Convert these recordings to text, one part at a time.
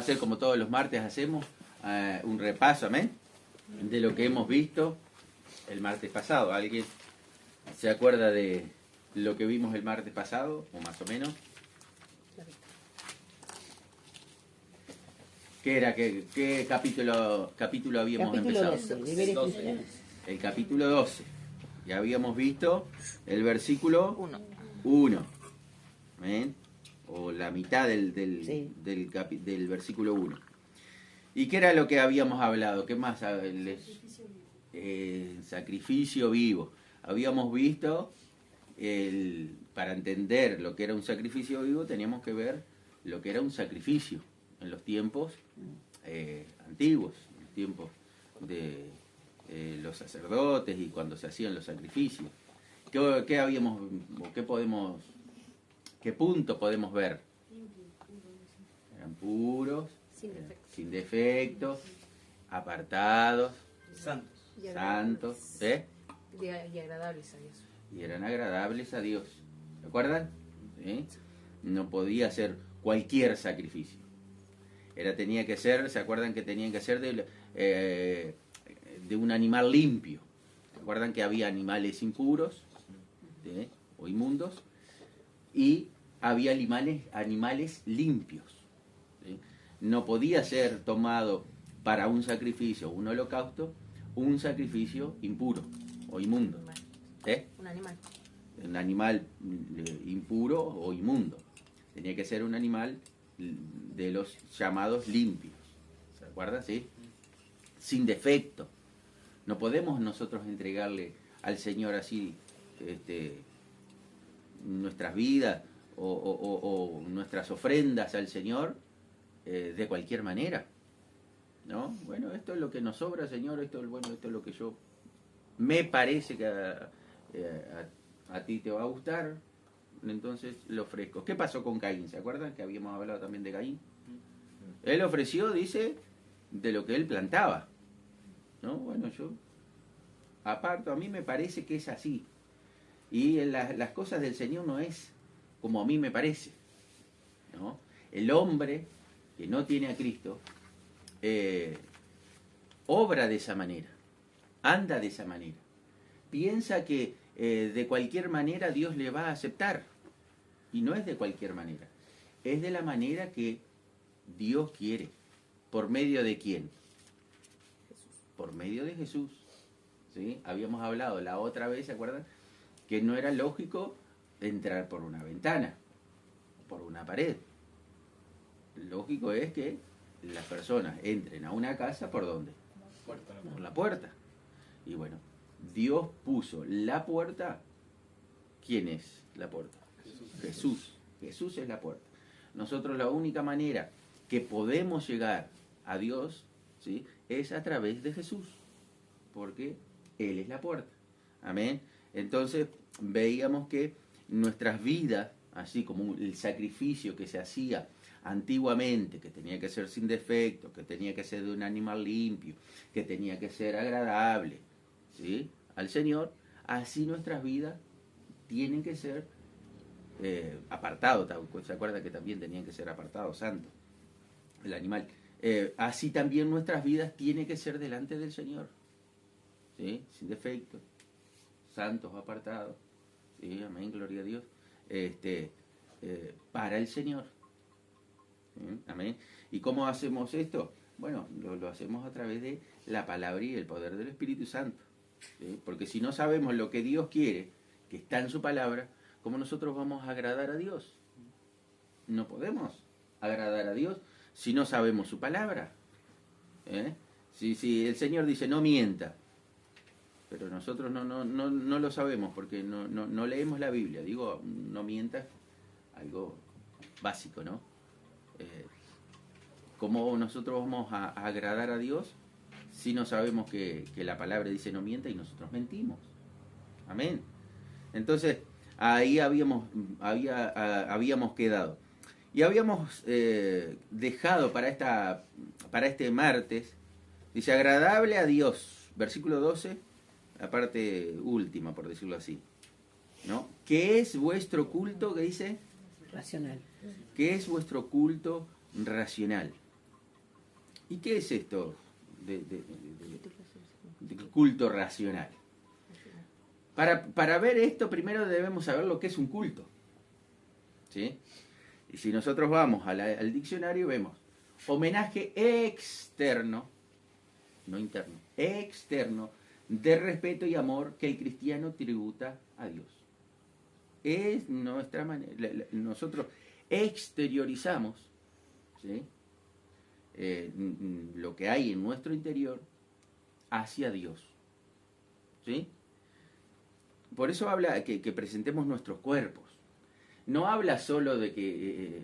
Hacer como todos los martes hacemos un repaso, amén, de lo que hemos visto el martes pasado. ¿Alguien se acuerda de lo que vimos el martes pasado, o más o menos? ¿Qué era? ¿Qué capítulo habíamos empezado? 12. El capítulo 12. Ya habíamos visto el versículo 1. ¿Amén? O la mitad del versículo 1. ¿Y qué era lo que habíamos hablado? ¿Qué más? Sacrificio vivo. Habíamos visto, para entender lo que era un sacrificio vivo, teníamos que ver lo que era un sacrificio en los tiempos antiguos, en los tiempos de los sacerdotes y cuando se hacían los sacrificios. ¿Qué punto podemos ver? Eran puros, sin defectos, apartados, santos, y agradables a Dios. Y eran agradables a Dios. ¿Se acuerdan? ¿Sí? No podía ser cualquier sacrificio. Tenía que ser, ¿se acuerdan que tenían que ser de un animal limpio? ¿Se acuerdan que había animales impuros, ¿sí?, o inmundos? Y había animales limpios, ¿sí? No podía ser tomado para un sacrificio, un holocausto, un sacrificio impuro o inmundo. Un animal impuro o inmundo. Tenía que ser un animal de los llamados limpios. ¿Se acuerdan? ¿Sí? Sin defecto. No podemos nosotros entregarle al Señor así nuestras vidas o nuestras ofrendas al Señor de cualquier manera, ¿no? Bueno, esto es lo que nos sobra, Señor, esto es lo que yo me parece que a ti te va a gustar, entonces lo ofrezco. ¿Qué pasó con Caín? ¿Se acuerdan que habíamos hablado también de Caín? Él ofreció, dice, de lo que él plantaba, ¿no? Bueno, yo aparto, a mí me parece que es así. Y las cosas del Señor no es como a mí me parece, ¿no? El hombre que no tiene a Cristo obra de esa manera, anda de esa manera, piensa que de cualquier manera Dios le va a aceptar, y no es de cualquier manera, es de la manera que Dios quiere. ¿Por medio de quién? Por medio de Jesús, ¿sí? Habíamos hablado la otra vez, ¿se acuerdan?, que no era lógico entrar por una ventana, por una pared. Lógico es que las personas entren a una casa, ¿por dónde? Por la puerta. Y bueno, Dios puso la puerta. ¿Quién es la puerta? Jesús. Jesús es la puerta. Nosotros la única manera que podemos llegar a Dios, ¿sí?, es a través de Jesús, porque Él es la puerta. Amén. Entonces veíamos que nuestras vidas, así como el sacrificio que se hacía antiguamente, que tenía que ser sin defecto, que tenía que ser de un animal limpio, que tenía que ser agradable, ¿sí?, al Señor, así nuestras vidas tienen que ser apartados. ¿Se acuerda que también tenían que ser apartados, santos, el animal? Así también nuestras vidas tienen que ser delante del Señor, ¿sí?, sin defecto, santos, apartados, ¿sí? Amén, gloria a Dios, para el Señor, ¿sí? Amén. ¿Y cómo hacemos esto? Bueno, lo hacemos a través de la palabra y el poder del Espíritu Santo, ¿sí? Porque si no sabemos lo que Dios quiere, que está en su palabra, ¿cómo nosotros vamos a agradar a Dios? No podemos agradar a Dios si no sabemos su palabra, ¿eh? Si el Señor dice no mienta, pero nosotros no lo sabemos porque no leemos la Biblia. Digo, no mientas, algo básico, ¿no? ¿Cómo nosotros vamos a agradar a Dios si no sabemos que la palabra dice no mienta y nosotros mentimos? Amén. Entonces, ahí habíamos quedado. Y habíamos dejado para este martes, dice, agradable a Dios, versículo 12, la parte última, por decirlo así, ¿no? ¿Qué es vuestro culto? ¿Qué dice? Racional. ¿Qué es vuestro culto racional? ¿Y qué es esto de culto racional? Para ver esto, primero debemos saber lo que es un culto. ¿Sí? Y si nosotros vamos al diccionario, vemos homenaje externo, no interno, externo, de respeto y amor que el cristiano tributa a Dios. Es nuestra manera. Nosotros exteriorizamos, ¿sí?, lo que hay en nuestro interior hacia Dios. ¿Sí? Por eso habla que presentemos nuestros cuerpos. No habla solo de que,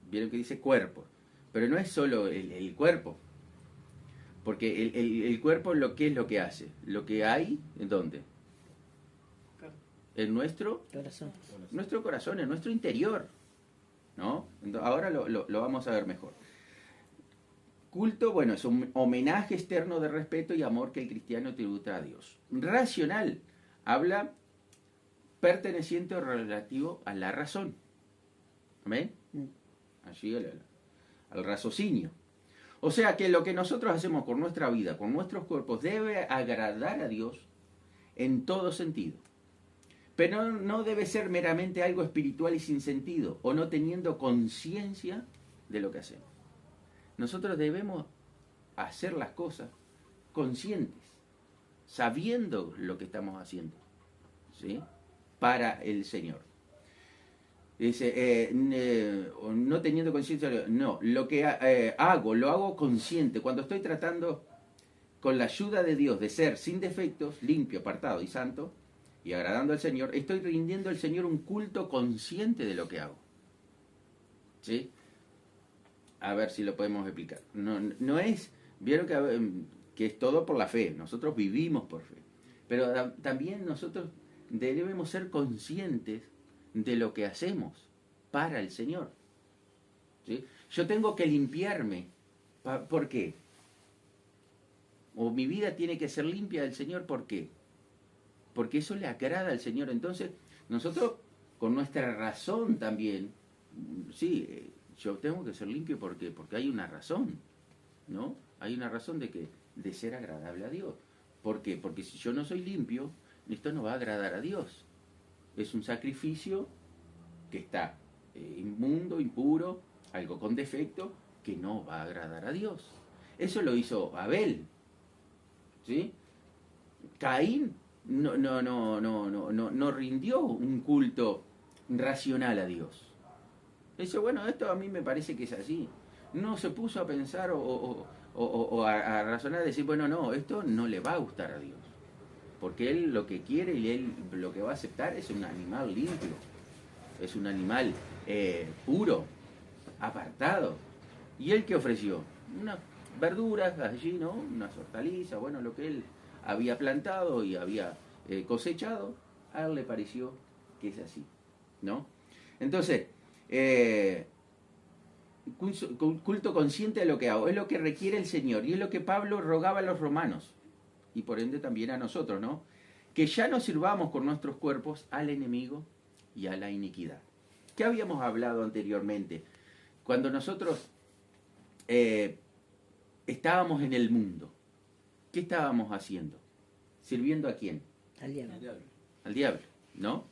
vieron que dice cuerpo, pero no es solo el cuerpo. Porque el cuerpo, ¿qué es lo que hace? Lo que hay, ¿en dónde? En nuestro corazón, en nuestro interior. ¿No? Ahora lo vamos a ver mejor. Culto, bueno, es un homenaje externo de respeto y amor que el cristiano tributa a Dios. Racional, habla perteneciente o relativo a la razón. ¿Amén? Allí al raciocinio. O sea que lo que nosotros hacemos con nuestra vida, con nuestros cuerpos, debe agradar a Dios en todo sentido. Pero no debe ser meramente algo espiritual y sin sentido, o no teniendo conciencia de lo que hacemos. Nosotros debemos hacer las cosas conscientes, sabiendo lo que estamos haciendo, ¿sí?, para el Señor. Dice, no teniendo conciencia, no, lo que lo hago consciente. Cuando estoy tratando, con la ayuda de Dios, de ser sin defectos, limpio, apartado y santo, y agradando al Señor, estoy rindiendo al Señor un culto consciente de lo que hago. ¿Sí? A ver si lo podemos explicar. No es, vieron que es todo por la fe, nosotros vivimos por fe, pero también nosotros debemos ser conscientes de lo que hacemos para el Señor. ¿Sí? Yo tengo que limpiarme. ¿Por qué? O mi vida tiene que ser limpia del Señor, ¿por qué? Porque eso le agrada al Señor. Entonces, nosotros, con nuestra razón también, sí, yo tengo que ser limpio porque hay una razón, ¿no? Hay una razón de ser agradable a Dios. ¿Por qué? Porque si yo no soy limpio, esto no va a agradar a Dios. Es un sacrificio que está inmundo, impuro, algo con defecto, que no va a agradar a Dios. Eso lo hizo Abel, ¿sí? Caín no rindió un culto racional a Dios. Dice, bueno, esto a mí me parece que es así. No se puso a pensar o a razonar, a decir, bueno, no, esto no le va a gustar a Dios. Porque él lo que quiere y él lo que va a aceptar es un animal limpio, es un animal puro, apartado. ¿Y él qué ofreció? Unas verduras allí, ¿no? Unas hortalizas, bueno, lo que él había plantado y había cosechado, a él le pareció que es así, ¿no? Entonces, culto consciente de lo que hago, es lo que requiere el Señor y es lo que Pablo rogaba a los romanos y por ende también a nosotros, ¿no? Que ya no sirvamos con nuestros cuerpos al enemigo y a la iniquidad. ¿Qué habíamos hablado anteriormente? Cuando nosotros estábamos en el mundo, ¿qué estábamos haciendo? ¿Sirviendo a quién? Al diablo. Al diablo, ¿no?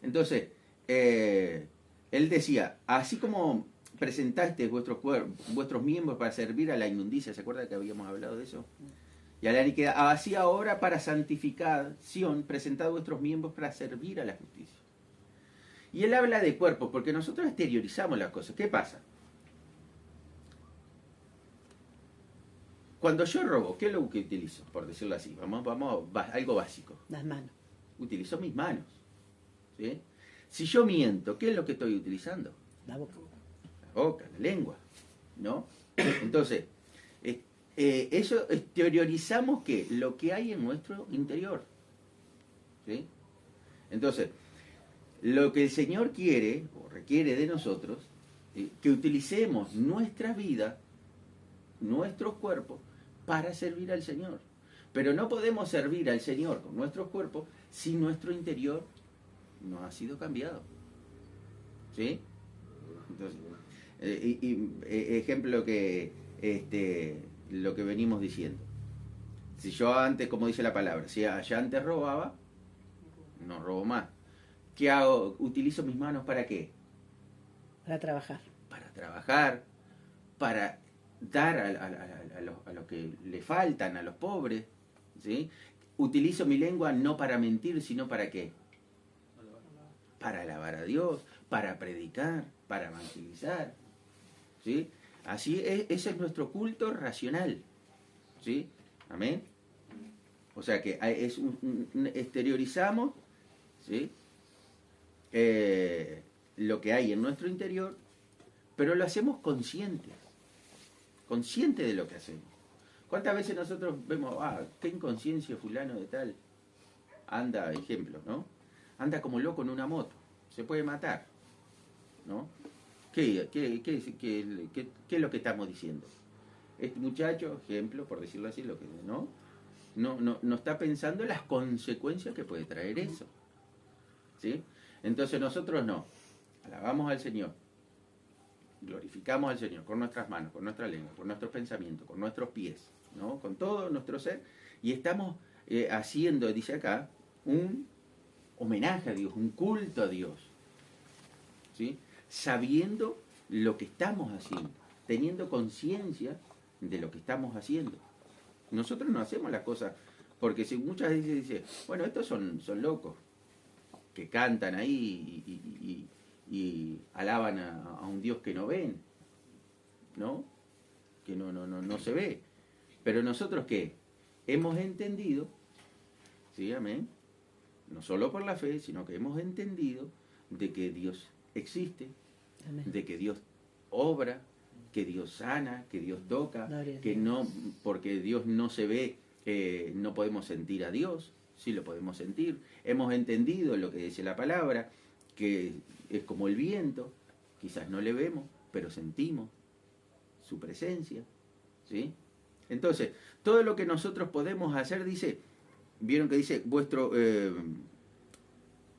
Entonces, él decía, así como presentaste vuestros miembros para servir a la inmundicia, ¿se acuerda que habíamos hablado de eso? Y a la iniquidad, así ahora para santificación, presentad vuestros miembros para servir a la justicia. Y él habla de cuerpo, porque nosotros exteriorizamos las cosas. ¿Qué pasa? Cuando yo robo, ¿qué es lo que utilizo? Por decirlo así, vamos algo básico. Las manos. Utilizo mis manos. ¿Sí? Si yo miento, ¿qué es lo que estoy utilizando? La boca. La boca, la lengua, ¿no? Entonces, eso exteriorizamos ¿qué? Lo que hay en nuestro interior. ¿Sí? Entonces, lo que el Señor quiere o requiere de nosotros, que utilicemos nuestra vida, nuestros cuerpos, para servir al Señor. Pero no podemos servir al Señor con nuestros cuerpos si nuestro interior no ha sido cambiado. ¿Sí? Entonces, Ejemplo que lo que venimos diciendo. Si yo antes, como dice la palabra, si allá antes robaba, no robo más. ¿Qué hago? Utilizo mis manos ¿para qué? Para trabajar. Para trabajar, para dar a los que le faltan, a los pobres. ¿Sí? Utilizo mi lengua no para mentir, sino ¿para qué? Para alabar a Dios, para predicar, para evangelizar. ¿Sí? Así es, ese es nuestro culto racional. ¿Sí? Amén. O sea que es exteriorizamos, ¿sí? Lo que hay en nuestro interior, pero lo hacemos conscientes de lo que hacemos. ¿Cuántas veces nosotros vemos, qué inconsciencia fulano de tal? Anda, ejemplo, ¿no? Anda como loco en una moto, se puede matar, ¿no? ¿Qué es lo que estamos diciendo? Este muchacho, ejemplo, por decirlo así, lo que no está pensando en las consecuencias que puede traer eso. ¿Sí? Entonces nosotros no. Alabamos al Señor. Glorificamos al Señor con nuestras manos, con nuestra lengua, con nuestros pensamientos, con nuestros pies, ¿no? Con todo nuestro ser. Y estamos haciendo, dice acá, un homenaje a Dios, un culto a Dios. ¿Sí? Sabiendo lo que estamos haciendo, teniendo conciencia de lo que estamos haciendo. Nosotros no hacemos las cosas porque si muchas veces dice, bueno, estos son locos que cantan ahí y alaban a un Dios que no ven, ¿no? Que no se ve. Pero nosotros ¿qué? Hemos entendido, ¿sí? Amén. No solo por la fe, sino que hemos entendido de que Dios existe, amén, de que Dios obra, que Dios sana, que Dios toca, que no, porque Dios no se ve, no podemos sentir a Dios, sí lo podemos sentir. Hemos entendido lo que dice la palabra, que es como el viento, quizás no le vemos, pero sentimos su presencia, ¿sí? Entonces, todo lo que nosotros podemos hacer, dice, vieron que dice,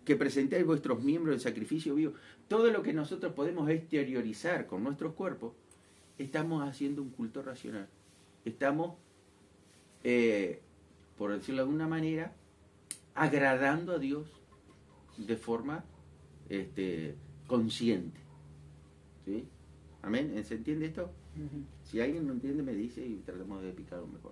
que presentéis vuestros miembros en sacrificio vivo, todo lo que nosotros podemos exteriorizar con nuestros cuerpos, estamos haciendo un culto racional. Estamos, por decirlo de alguna manera, agradando a Dios de forma consciente. ¿Sí? ¿Amén? ¿Se entiende esto? Uh-huh. Si alguien no entiende, me dice y tratamos de explicarlo mejor.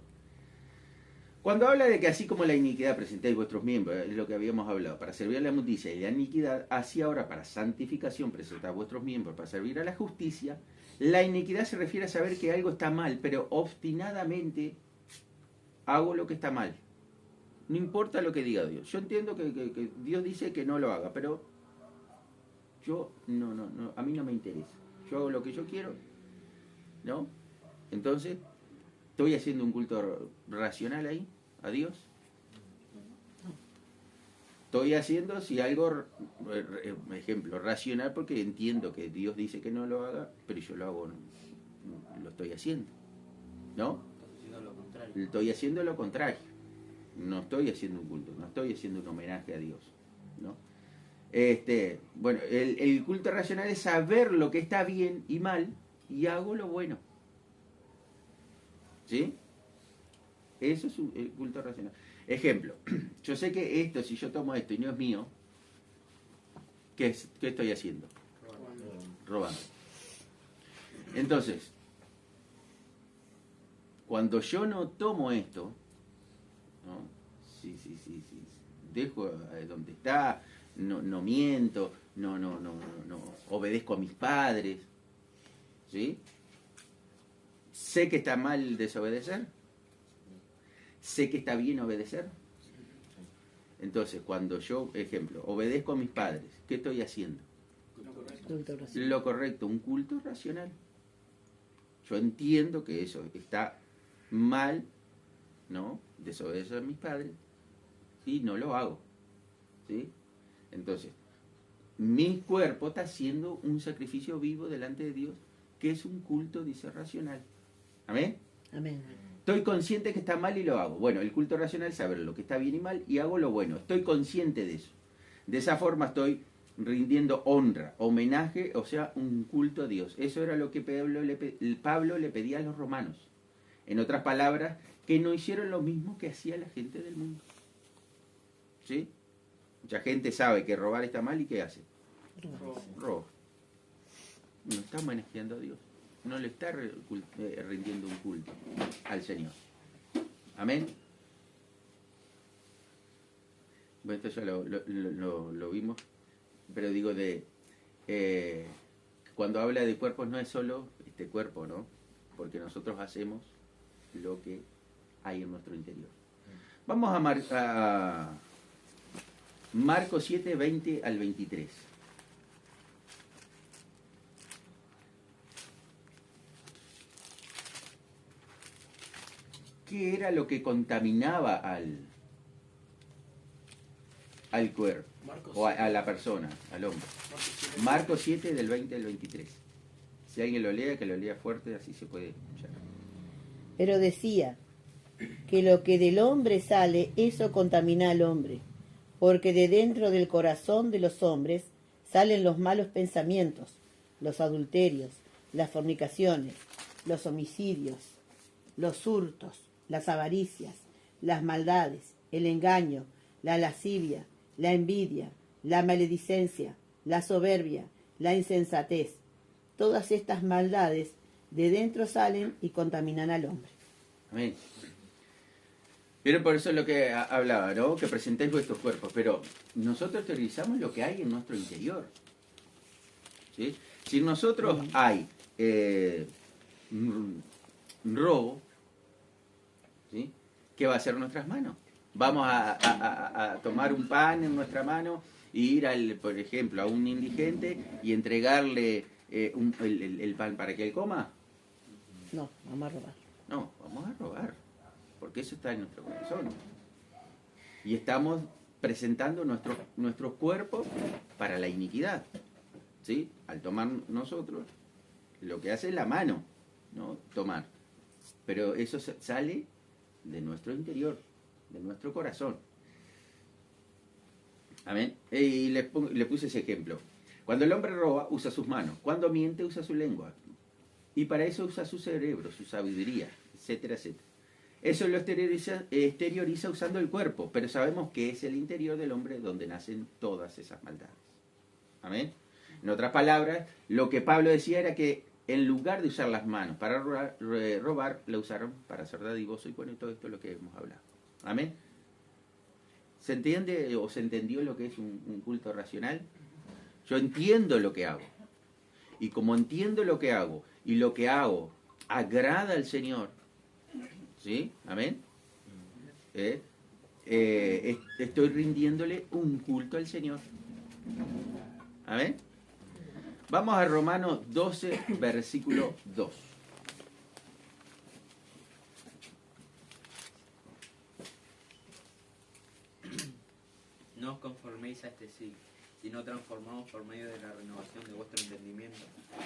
Cuando habla de que así como la iniquidad presentáis vuestros miembros, es lo que habíamos hablado, para servir a la justicia y la iniquidad, así ahora para santificación presentad vuestros miembros para servir a la justicia. La iniquidad se refiere a saber que algo está mal, pero obstinadamente hago lo que está mal. No importa lo que diga Dios. Yo entiendo que Dios dice que no lo haga, pero yo no, a mí no me interesa. Yo hago lo que yo quiero, ¿no? Entonces, ¿estoy haciendo un culto racional ahí, a Dios? Estoy haciendo, si algo, ejemplo, racional, porque entiendo que Dios dice que no lo haga, pero yo lo hago, lo estoy haciendo, ¿no? Estoy haciendo lo contrario. No estoy haciendo un culto, no estoy haciendo un homenaje a Dios, ¿no? Bueno, el culto racional es saber lo que está bien y mal y hago lo bueno. ¿Sí? Eso es el culto racional. Ejemplo, yo sé que esto, si yo tomo esto y no es mío, ¿qué estoy haciendo? Robando. Entonces, cuando yo no tomo esto, ¿no? Sí, dejo donde está, no miento, no obedezco a mis padres, ¿sí? Sé que está mal desobedecer, sé que está bien obedecer. Entonces, cuando yo, ejemplo, obedezco a mis padres, ¿qué estoy haciendo? Lo correcto, un culto racional. Yo entiendo que eso está mal, ¿no? Desobedecer a mis padres y no lo hago, ¿sí? Entonces, mi cuerpo está haciendo un sacrificio vivo delante de Dios, que es un culto, dice, racional. ¿Amén? Amén. Estoy consciente que está mal y lo hago. Bueno, el culto racional es saber lo que está bien y mal y hago lo bueno. Estoy consciente de eso. De esa forma estoy rindiendo honra, homenaje, o sea, un culto a Dios. Eso era lo que Pablo le pedía a los romanos. En otras palabras, que no hicieron lo mismo que hacía la gente del mundo. ¿Sí? Mucha gente sabe que robar está mal y ¿qué hace? Roba. No está manejando a Dios. No le está rindiendo un culto al Señor. Amén. Bueno, esto ya lo vimos, pero digo cuando habla de cuerpos no es solo este cuerpo, ¿no? Porque nosotros hacemos lo que hay en nuestro interior. Vamos a Marcos 7, 20 al 23. ¿Qué era lo que contaminaba al cuerpo? O a la persona, al hombre. Marcos 7, del 20 al 23. Si alguien lo lee, que lo lea fuerte, así se puede escuchar. Pero decía que lo que del hombre sale, eso contamina al hombre, porque de dentro del corazón de los hombres salen los malos pensamientos, los adulterios, las fornicaciones, los homicidios, los hurtos, las avaricias, las maldades, el engaño, la lascivia, la envidia, la maledicencia, la soberbia, la insensatez. Todas estas maldades de dentro salen y contaminan al hombre. Amén. Pero por eso es lo que hablaba, ¿no? Que presentéis vuestros cuerpos. Pero nosotros teorizamos lo que hay en nuestro interior. ¿Sí? Si en nosotros hay robo, ¿sí? ¿Qué va a hacer nuestras manos? Vamos a tomar un pan en nuestra mano e ir, por ejemplo, a un indigente y entregarle el pan para que él coma. No, vamos a robar. No, vamos a robar, porque eso está en nuestro corazón. Y estamos presentando nuestros cuerpos para la iniquidad. ¿Sí? Al tomar nosotros, lo que hace es la mano, ¿no? Tomar. Pero eso sale de nuestro interior, de nuestro corazón. Amén. Y le puse ese ejemplo. Cuando el hombre roba, usa sus manos. Cuando miente, usa su lengua. Y para eso usa su cerebro, su sabiduría, etcétera, etcétera. Eso lo exterioriza usando el cuerpo, pero sabemos que es el interior del hombre donde nacen todas esas maldades. Amén. En otras palabras, lo que Pablo decía era que en lugar de usar las manos para robar, la usaron para ser dadivoso. Y bueno, todo esto es lo que hemos hablado. Amén. ¿Se entiende o se entendió lo que es un culto racional? Yo entiendo lo que hago. Y como entiendo lo que hago, y lo que hago agrada al Señor, ¿sí? Amén. Estoy rindiéndole un culto al Señor. Amén. Vamos a Romanos 12, versículo 2. No os conforméis a este siglo, sino transformaos por medio de la renovación de vuestro entendimiento,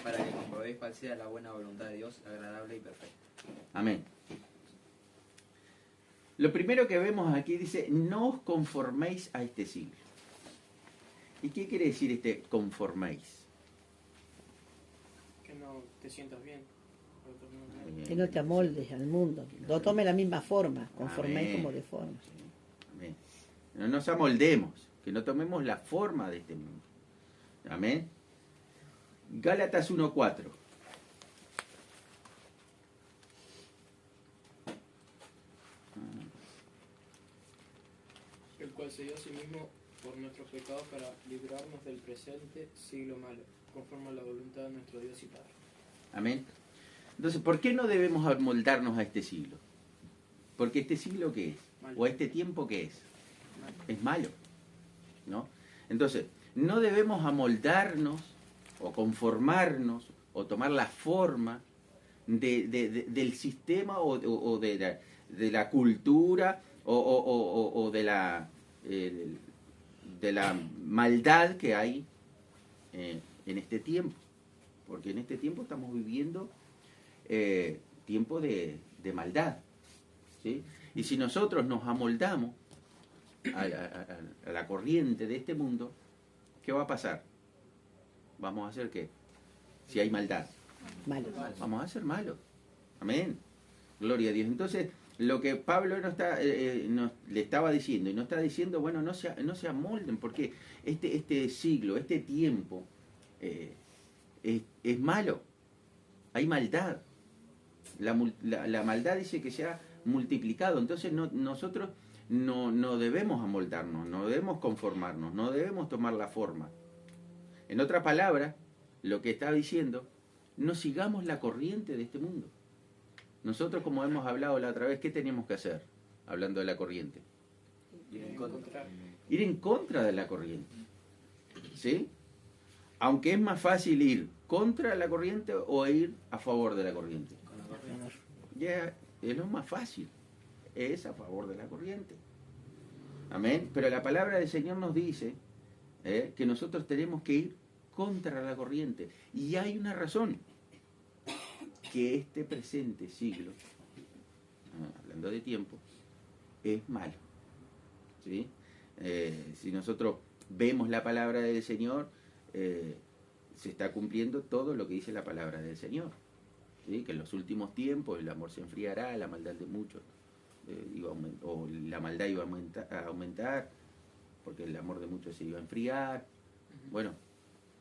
para que comprobéis cuál sea la buena voluntad de Dios, agradable y perfecta. Amén. Lo primero que vemos aquí dice, no os conforméis a este siglo. ¿Y qué quiere decir este conforméis? Que no te sientas bien. Que no te amoldes al mundo. No tome la misma forma, conforméis Amén. como de forma. Sí. Amén. No nos amoldemos, que no tomemos la forma de este mundo. Amén. Gálatas 1:4. El cual se dio a sí mismo por nuestros pecados para librarnos del presente siglo malo, conforme a la voluntad de nuestro Dios y Padre. Amén. Entonces, ¿por qué no debemos amoldarnos a este siglo? Porque este siglo, ¿qué es? Malo. O este tiempo, ¿qué es? Es malo, ¿no? Entonces, no debemos amoldarnos o conformarnos o tomar la forma del sistema o de la cultura o de la maldad que hay en este tiempo. Porque en este tiempo estamos viviendo tiempo de maldad, ¿sí? Y si nosotros nos amoldamos a la corriente de este mundo, ¿qué va a pasar? ¿Vamos a hacer qué? Si hay maldad, Malos. vamos a ser malos. Amén. Gloria a Dios. Entonces, lo que Pablo le estaba diciendo, y no está diciendo, bueno, no se amolden, porque este siglo, este tiempo, es malo. Hay maldad. La maldad dice que se ha multiplicado. Entonces nosotros no debemos amoldarnos, no debemos conformarnos, no debemos tomar la forma. En otras palabras, lo que está diciendo, no sigamos la corriente de este mundo. Nosotros, como hemos hablado la otra vez, ¿qué tenemos que hacer? Hablando de la corriente. Ir en contra de la corriente. ¿Sí? Aunque es más fácil ir contra la corriente o ir a favor de la corriente. Ya es lo más fácil. Es a favor de la corriente. Amén. Pero la palabra del Señor nos dice que nosotros tenemos que ir contra la corriente. Y hay una razón. Que este presente siglo, hablando de tiempo, es malo. ¿Sí? Si nosotros vemos la palabra del Señor, se está cumpliendo todo lo que dice la palabra del Señor. ¿Sí? Que en los últimos tiempos el amor se enfriará, la maldad de muchos, o la maldad iba a aumentar, porque el amor de muchos se iba a enfriar. Bueno,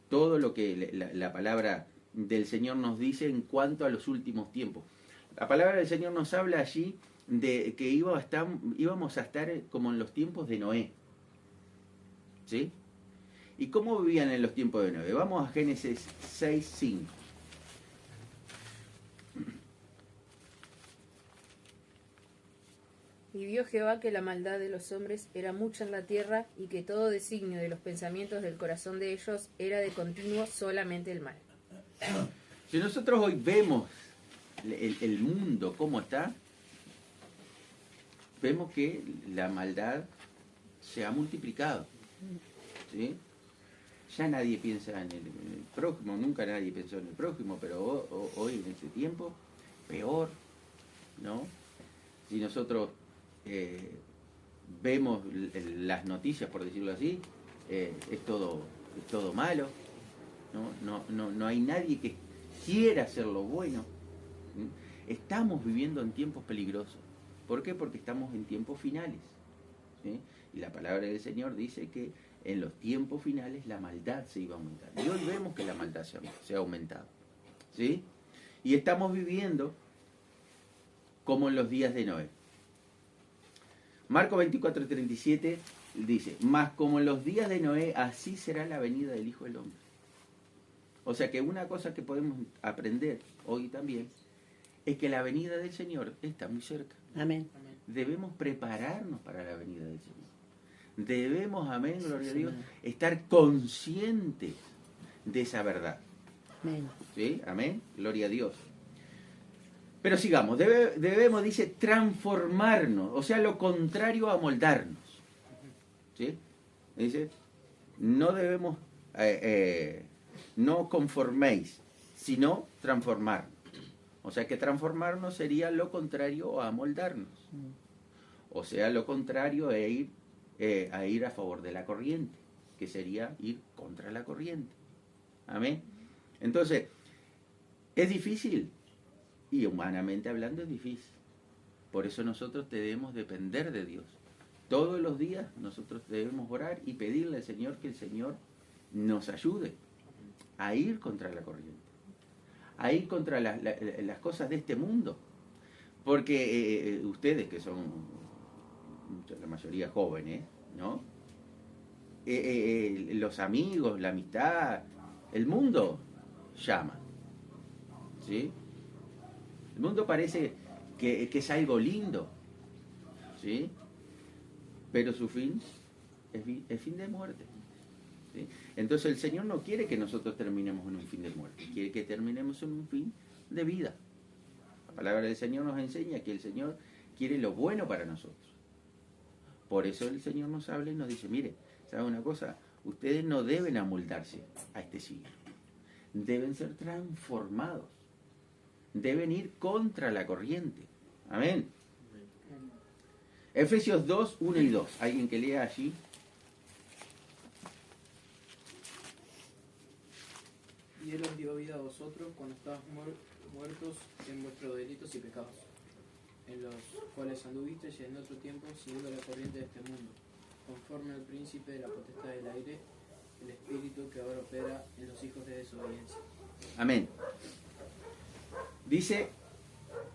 todo lo que la palabra del Señor nos dice en cuanto a los últimos tiempos. La palabra del Señor nos habla allí de que íbamos a estar como en los tiempos de Noé. ¿Sí? ¿Y cómo vivían en los tiempos de Noé? Vamos a Génesis 6:5. Y vio Jehová que la maldad de los hombres era mucha en la tierra, y que todo designio de los pensamientos del corazón de ellos era de continuo solamente el mal. Si nosotros hoy vemos el mundo como está, vemos que la maldad se ha multiplicado. ¿Sí? Ya nadie piensa en el prójimo, nunca nadie pensó en el prójimo, pero hoy en este tiempo, peor, ¿no? Si nosotros vemos las noticias, por decirlo así, es todo malo. No hay nadie que quiera hacer lo bueno. Estamos viviendo en tiempos peligrosos. ¿Por qué? Porque estamos en tiempos finales. ¿Sí? Y la palabra del Señor dice que en los tiempos finales la maldad se iba a aumentar. Y hoy vemos que la maldad se ha aumentado. ¿Sí? Y estamos viviendo como en los días de Noé. Marcos 24:37 dice, mas como en los días de Noé, así será la venida del Hijo del Hombre. O sea que una cosa que podemos aprender hoy también es que la venida del Señor está muy cerca. Amén. Debemos prepararnos para la venida del Señor. Debemos, amén, gloria a Dios, estar conscientes de esa verdad. Amén. ¿Sí? Amén, gloria a Dios. Pero sigamos, debemos, dice, transformarnos, o sea, lo contrario a moldarnos. ¿Sí? Dice, no debemos... no conforméis, sino transformarnos. O sea que transformarnos sería lo contrario a amoldarnos. O sea, lo contrario a ir a favor de la corriente, que sería ir contra la corriente. Amén. Entonces, ¿es difícil? Y humanamente hablando es difícil. Por eso nosotros debemos depender de Dios. Todos los días nosotros debemos orar y pedirle al Señor que el Señor nos ayude a ir contra la corriente, a ir contra las cosas de este mundo. Porque ustedes, que son la mayoría jóvenes, ¿no? Los amigos, la amistad, el mundo llama. ¿Sí? El mundo parece que es algo lindo, ¿sí? Pero su fin es fin de muerte. ¿Sí? Entonces el Señor no quiere que nosotros terminemos en un fin de muerte, quiere que terminemos en un fin de vida. La palabra del Señor nos enseña que el Señor quiere lo bueno para nosotros. Por eso el Señor nos habla y nos dice, mire, ¿sabe una cosa? Ustedes no deben amoldarse a este siglo. Deben ser transformados. Deben ir contra la corriente. Amén. Efesios 2, 1 y 2. ¿Alguien que lea allí? Y Él os dio vida a vosotros cuando estabas muertos en vuestros delitos y pecados, en los cuales anduvisteis en otro tiempo siguiendo la corriente de este mundo, conforme al príncipe de la potestad del aire, el espíritu que ahora opera en los hijos de desobediencia. Amén. Dice,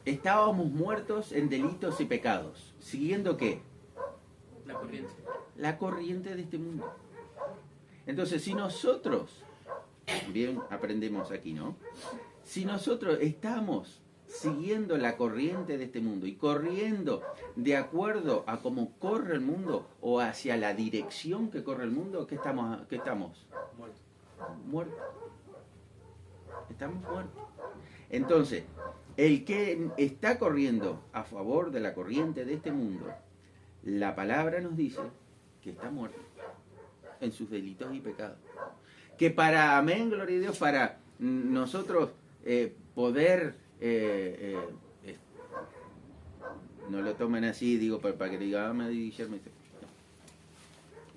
estábamos muertos en delitos y pecados. ¿Siguiendo qué? La corriente. La corriente de este mundo. Entonces, si nosotros, bien aprendemos aquí, ¿no? Si nosotros estamos siguiendo la corriente de este mundo y corriendo de acuerdo a cómo corre el mundo o hacia la dirección que corre el mundo, ¿qué estamos? Muerto. Muertos. Estamos muertos. Entonces, el que está corriendo a favor de la corriente de este mundo, la palabra nos dice que está muerto en sus delitos y pecados. Que para, amén, gloria a Dios, para nosotros poder, no lo tomen así, digo, para que diga, me Guillermo,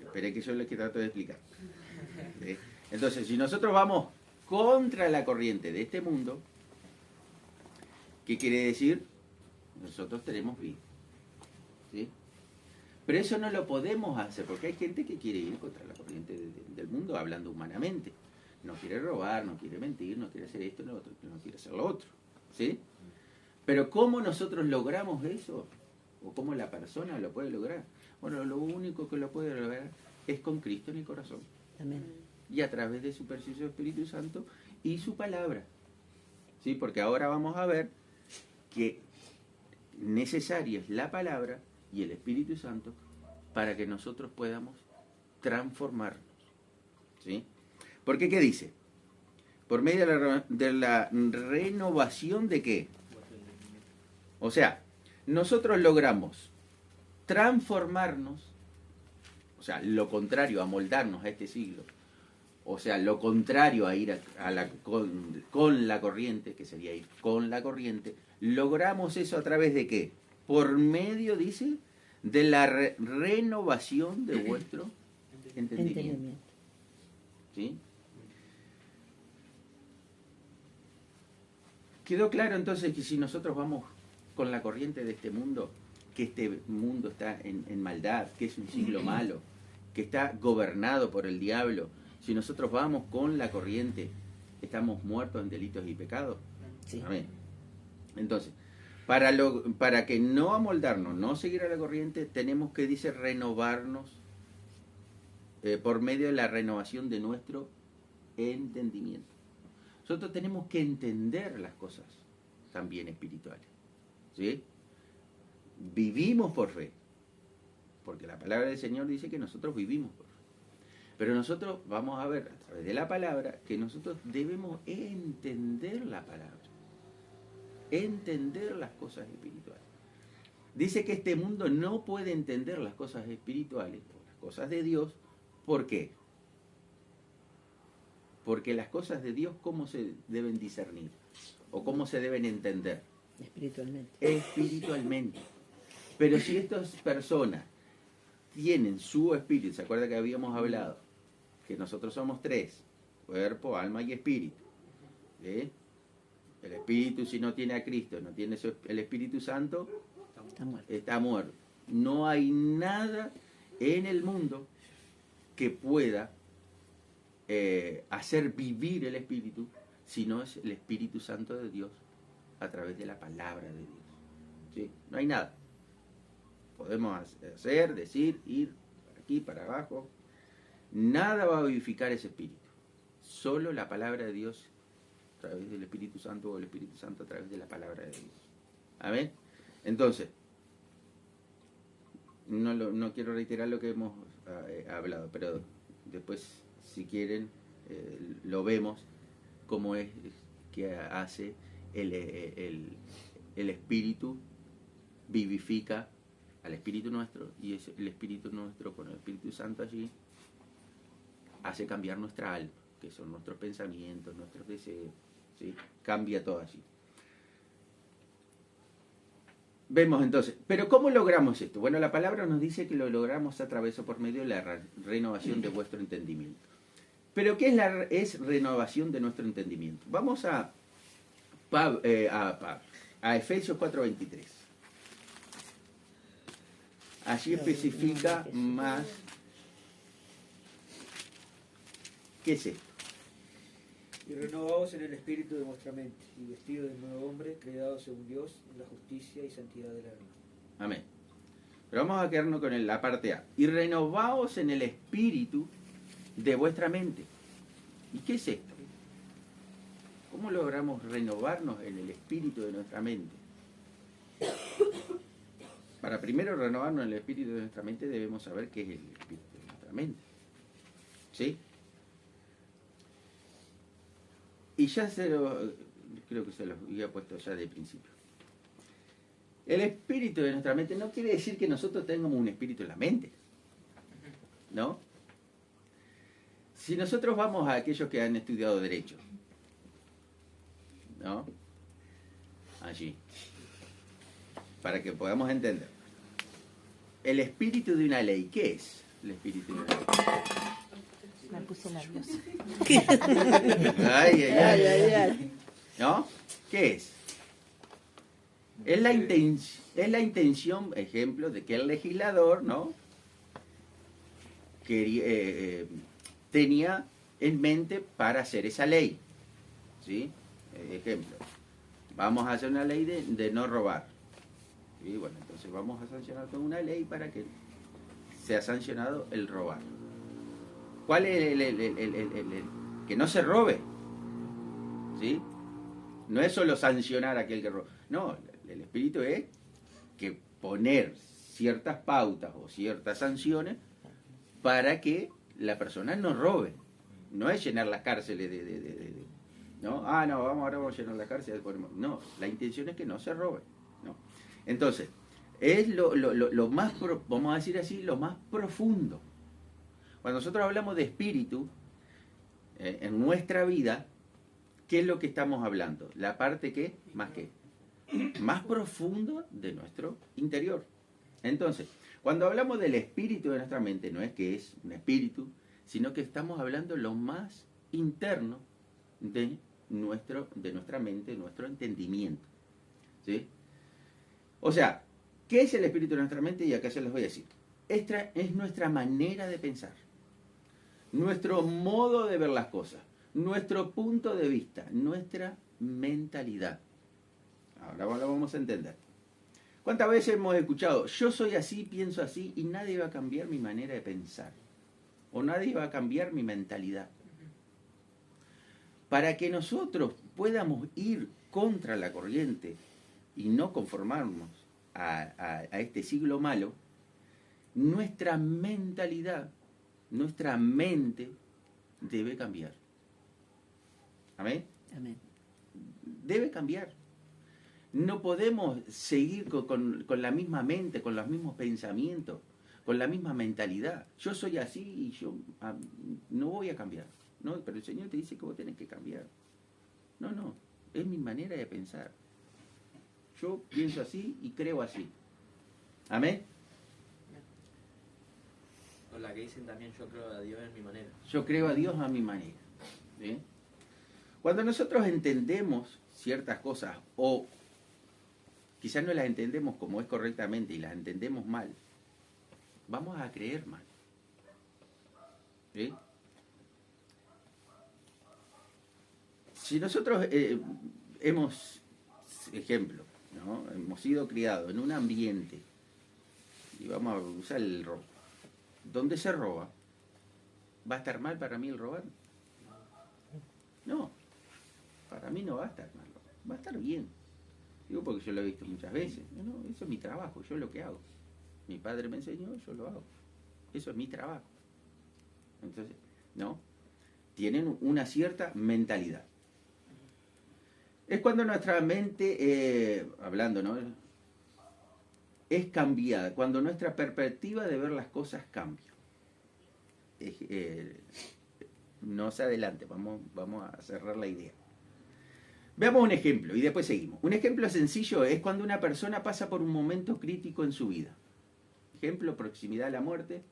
esperé que yo les trato de explicar. ¿Sí? Entonces, si nosotros vamos contra la corriente de este mundo, ¿qué quiere decir? Nosotros tenemos vida. ¿Sí? Pero eso no lo podemos hacer, porque hay gente que quiere ir contra la corriente del mundo, hablando humanamente. No quiere robar, no quiere mentir, no quiere hacer esto, no quiere hacer lo otro. ¿Sí? Pero ¿cómo nosotros logramos eso? ¿O cómo la persona lo puede lograr? Bueno, lo único que lo puede lograr es con Cristo en el corazón. Amén. Y a través de su precioso Espíritu Santo y su palabra. ¿Sí? Porque ahora vamos a ver que necesaria es la palabra y el Espíritu Santo para que nosotros podamos transformarnos. ¿Sí? Porque ¿qué dice? Por medio de la renovación de ¿qué? O sea, nosotros logramos transformarnos, o sea, lo contrario a moldarnos a este siglo, o sea, lo contrario a ir con la corriente, que sería ir con la corriente, logramos eso a través de ¿qué? Por medio, dice, de la renovación de vuestro entendimiento. ¿Sí? ¿Quedó claro entonces que si nosotros vamos con la corriente de este mundo, que este mundo está en maldad, que es un siglo malo, que está gobernado por el diablo, si nosotros vamos con la corriente, estamos muertos en delitos y pecados? Sí. Amén. Entonces, para que no amoldarnos, no seguir a la corriente, tenemos que, dice, renovarnos por medio de la renovación de nuestro entendimiento. Nosotros tenemos que entender las cosas también espirituales. ¿Sí? Vivimos por fe. Porque la palabra del Señor dice que nosotros vivimos por fe. Pero nosotros vamos a ver a través de la palabra que nosotros debemos entender la palabra. Entender las cosas espirituales. Dice que este mundo no puede entender las cosas espirituales, o las cosas de Dios. ¿Por qué? Porque las cosas de Dios, ¿cómo se deben discernir? ¿O cómo se deben entender? Espiritualmente. Espiritualmente. Pero si estas personas tienen su espíritu, ¿se acuerda que habíamos hablado? Que nosotros somos tres: cuerpo, alma y espíritu. ¿Sí? El espíritu, si no tiene a Cristo, no tiene el Espíritu Santo, está muerto. No hay nada en el mundo que pueda hacer vivir el espíritu, si no es el Espíritu Santo de Dios a través de la palabra de Dios. ¿Sí? No hay nada. Podemos hacer, decir, ir para aquí, para abajo. Nada va a vivificar ese espíritu. Solo la palabra de Dios a través del Espíritu Santo, o el Espíritu Santo a través de la palabra de Dios. Amén. Entonces, no quiero reiterar lo que hemos hablado, pero después, si quieren, lo vemos cómo es que hace el Espíritu, vivifica al Espíritu nuestro, y es el Espíritu nuestro con el Espíritu Santo allí hace cambiar nuestra alma, que son nuestros pensamientos, nuestros deseos, ¿sí? Cambia todo allí. Vemos entonces, pero ¿cómo logramos esto? Bueno, la palabra nos dice que lo logramos a través o por medio de la renovación de vuestro entendimiento. Pero ¿qué es renovación de nuestro entendimiento? Vamos a Efesios 4:23. Allí especifica más. ¿Qué es esto? Y renovados en el espíritu de vuestra mente, y vestidos de nuevo hombre, creado según Dios, en la justicia y santidad de la verdad. Amén. Pero vamos a quedarnos con la parte A. Y renovaos en el espíritu de vuestra mente. ¿Y qué es esto? ¿Cómo logramos renovarnos en el espíritu de nuestra mente? Para primero renovarnos en el espíritu de nuestra mente debemos saber qué es el espíritu de nuestra mente. ¿Sí? Y ya creo que se los había puesto ya de principio. El espíritu de nuestra mente no quiere decir que nosotros tengamos un espíritu en la mente. ¿No? Si nosotros vamos a aquellos que han estudiado Derecho, ¿no? Allí, para que podamos entender. El espíritu de una ley, ¿qué es el espíritu de una ley? Me puse nerviosa. Ay, ay, Ay, ay. ay, ay. ¿No? ¿Qué es? Es la intención, ejemplo, de que el legislador, ¿no? Tenía en mente para hacer esa ley. ¿Sí? Ejemplo, vamos a hacer una ley de no robar. Y bueno, entonces vamos a sancionar con una ley para que sea sancionado el robar. ¿Cuál es el que no se robe? ¿Sí? No es solo sancionar a aquel que roba. No, el espíritu es que poner ciertas pautas o ciertas sanciones para que la persona no robe. No es llenar las cárceles ¿no? Ahora vamos a llenar las cárceles. No, la intención es que no se robe. ¿No? Entonces, es lo más, vamos a decir así, lo más profundo. Cuando nosotros hablamos de espíritu, en nuestra vida, ¿qué es lo que estamos hablando? La parte que, más profundo de nuestro interior. Entonces, cuando hablamos del espíritu de nuestra mente, no es que es un espíritu, sino que estamos hablando lo más interno de nuestra mente, nuestro entendimiento. ¿Sí? O sea, ¿qué es el espíritu de nuestra mente? Y acá se los voy a decir. Esta es nuestra manera de pensar, nuestro modo de ver las cosas, nuestro punto de vista, nuestra mentalidad. Ahora lo vamos a entender. ¿Cuántas veces hemos escuchado, yo soy así, pienso así, y nadie va a cambiar mi manera de pensar? O nadie va a cambiar mi mentalidad. Para que nosotros podamos ir contra la corriente y no conformarnos a este siglo malo, nuestra mentalidad, nuestra mente debe cambiar. ¿Amén? Amén. Debe cambiar. No podemos seguir con la misma mente, con los mismos pensamientos, con la misma mentalidad. Yo soy así y yo no voy a cambiar. No, pero el Señor te dice que vos tenés que cambiar. No, es mi manera de pensar. Yo pienso así y creo así. ¿Amén? O la que dicen también, yo creo a Dios en mi manera. Yo creo a Dios a mi manera. ¿Sí? Cuando nosotros entendemos ciertas cosas, o quizás no las entendemos como es correctamente y las entendemos mal, vamos a creer mal. ¿Sí? Si nosotros ejemplo, ¿no? Hemos sido criados en un ambiente, y vamos a usar el robo, donde se roba, ¿va a estar mal para mí el robar? No, para mí no va a estar mal, va a estar bien. Digo porque yo lo he visto muchas veces. No, eso es mi trabajo, yo es lo que hago. Mi padre me enseñó, yo lo hago. Eso es mi trabajo. Entonces, ¿no? Tienen una cierta mentalidad. Es cuando nuestra mente, hablando, ¿no? Es cambiada, cuando nuestra perspectiva de ver las cosas cambia. No se adelante, vamos a cerrar la idea. Veamos un ejemplo y después seguimos. Un ejemplo sencillo es cuando una persona pasa por un momento crítico en su vida. Ejemplo, proximidad a la muerte,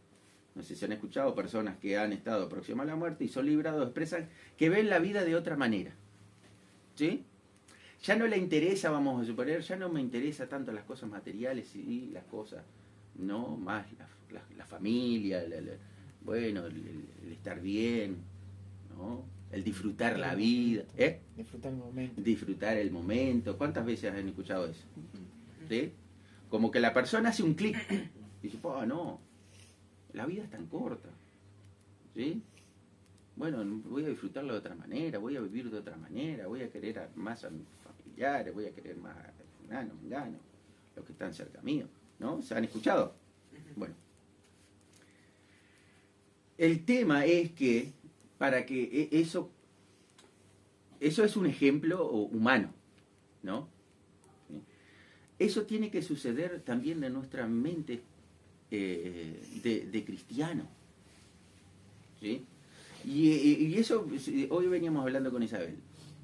no sé si han escuchado, personas que han estado próximas a la muerte y son librados, expresan que ven la vida de otra manera. ¿Sí? Ya no le interesa, vamos a suponer, ya no me interesa tanto las cosas materiales y las cosas, no, más la familia, bueno, el estar bien, ¿no? El disfrutar la vida, ¿eh? Disfrutar el momento. Disfrutar el momento. ¿Cuántas veces han escuchado eso? ¿Sí? Como que la persona hace un clic y dice, oh, no, la vida es tan corta. ¿Sí? Bueno, voy a disfrutarlo de otra manera, voy a vivir de otra manera, voy a querer más a mis familiares, voy a querer más a fulano, los que están cerca mío, ¿no? ¿Se han escuchado? Bueno. El tema es que, para que eso es un ejemplo humano, ¿no? Eso tiene que suceder también en nuestra mente de cristiano, ¿sí? Y eso, hoy veníamos hablando con Isabel.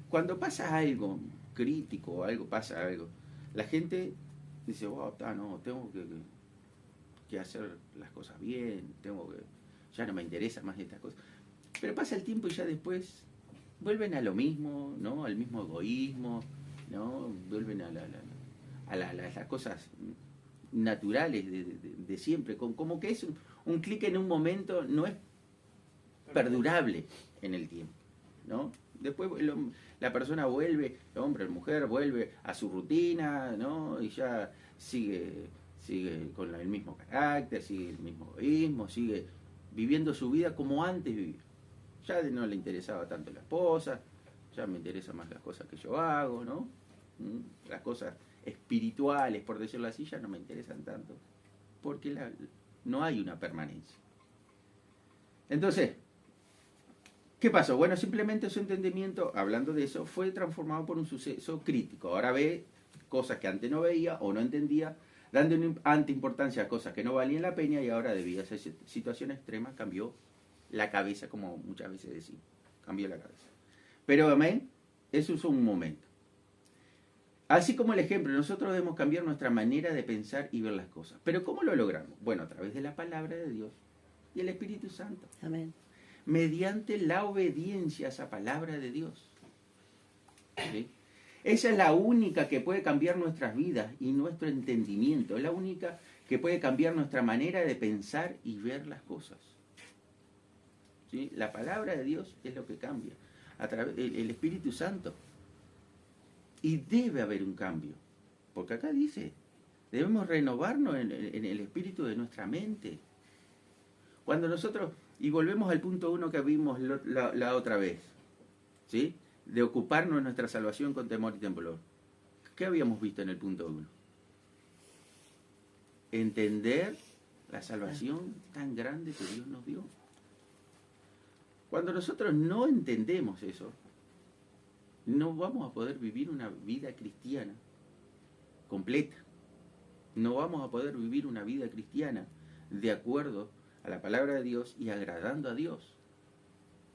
Cuando pasa algo crítico, pasa algo, la gente dice, oh, no, tengo que hacer las cosas bien, ya no me interesa más estas cosas. Pero pasa el tiempo y ya después vuelven a lo mismo, ¿no? Al mismo egoísmo, ¿no? Vuelven a las cosas naturales de siempre. Como que es un clic en un momento, no es perdurable en el tiempo, ¿no? Después la persona vuelve, el hombre, la mujer vuelve a su rutina, ¿no? Y ya sigue con el mismo carácter, sigue el mismo egoísmo, sigue viviendo su vida como antes vivía. Ya no le interesaba tanto la esposa, ya me interesan más las cosas que yo hago, ¿no? Las cosas espirituales, por decirlo así, ya no me interesan tanto, porque no hay una permanencia. Entonces, ¿qué pasó? Bueno, simplemente su entendimiento, hablando de eso, fue transformado por un suceso crítico. Ahora ve cosas que antes no veía o no entendía, dando ante importancia a cosas que no valían la pena, y ahora, debido a esa situación extrema, cambió la cabeza, como muchas veces decimos. Cambió la cabeza. Pero, amén, eso es un momento. Así como el ejemplo, nosotros debemos cambiar nuestra manera de pensar y ver las cosas. ¿Pero cómo lo logramos? Bueno, a través de la palabra de Dios y el Espíritu Santo. Amén. Mediante la obediencia a esa palabra de Dios. ¿Sí? Esa es la única que puede cambiar nuestras vidas y nuestro entendimiento. Es la única que puede cambiar nuestra manera de pensar y ver las cosas. ¿Sí? La palabra de Dios es lo que cambia. A través del Espíritu Santo. Y debe haber un cambio. Porque acá dice, debemos renovarnos en el espíritu de nuestra mente. Cuando nosotros, y volvemos al punto 1 que vimos la otra vez, ¿sí? De ocuparnos de nuestra salvación con temor y temblor. ¿Qué habíamos visto en el punto 1? Entender la salvación tan grande que Dios nos dio. Cuando nosotros no entendemos eso, no vamos a poder vivir una vida cristiana completa. No vamos a poder vivir una vida cristiana de acuerdo a la palabra de Dios y agradando a Dios.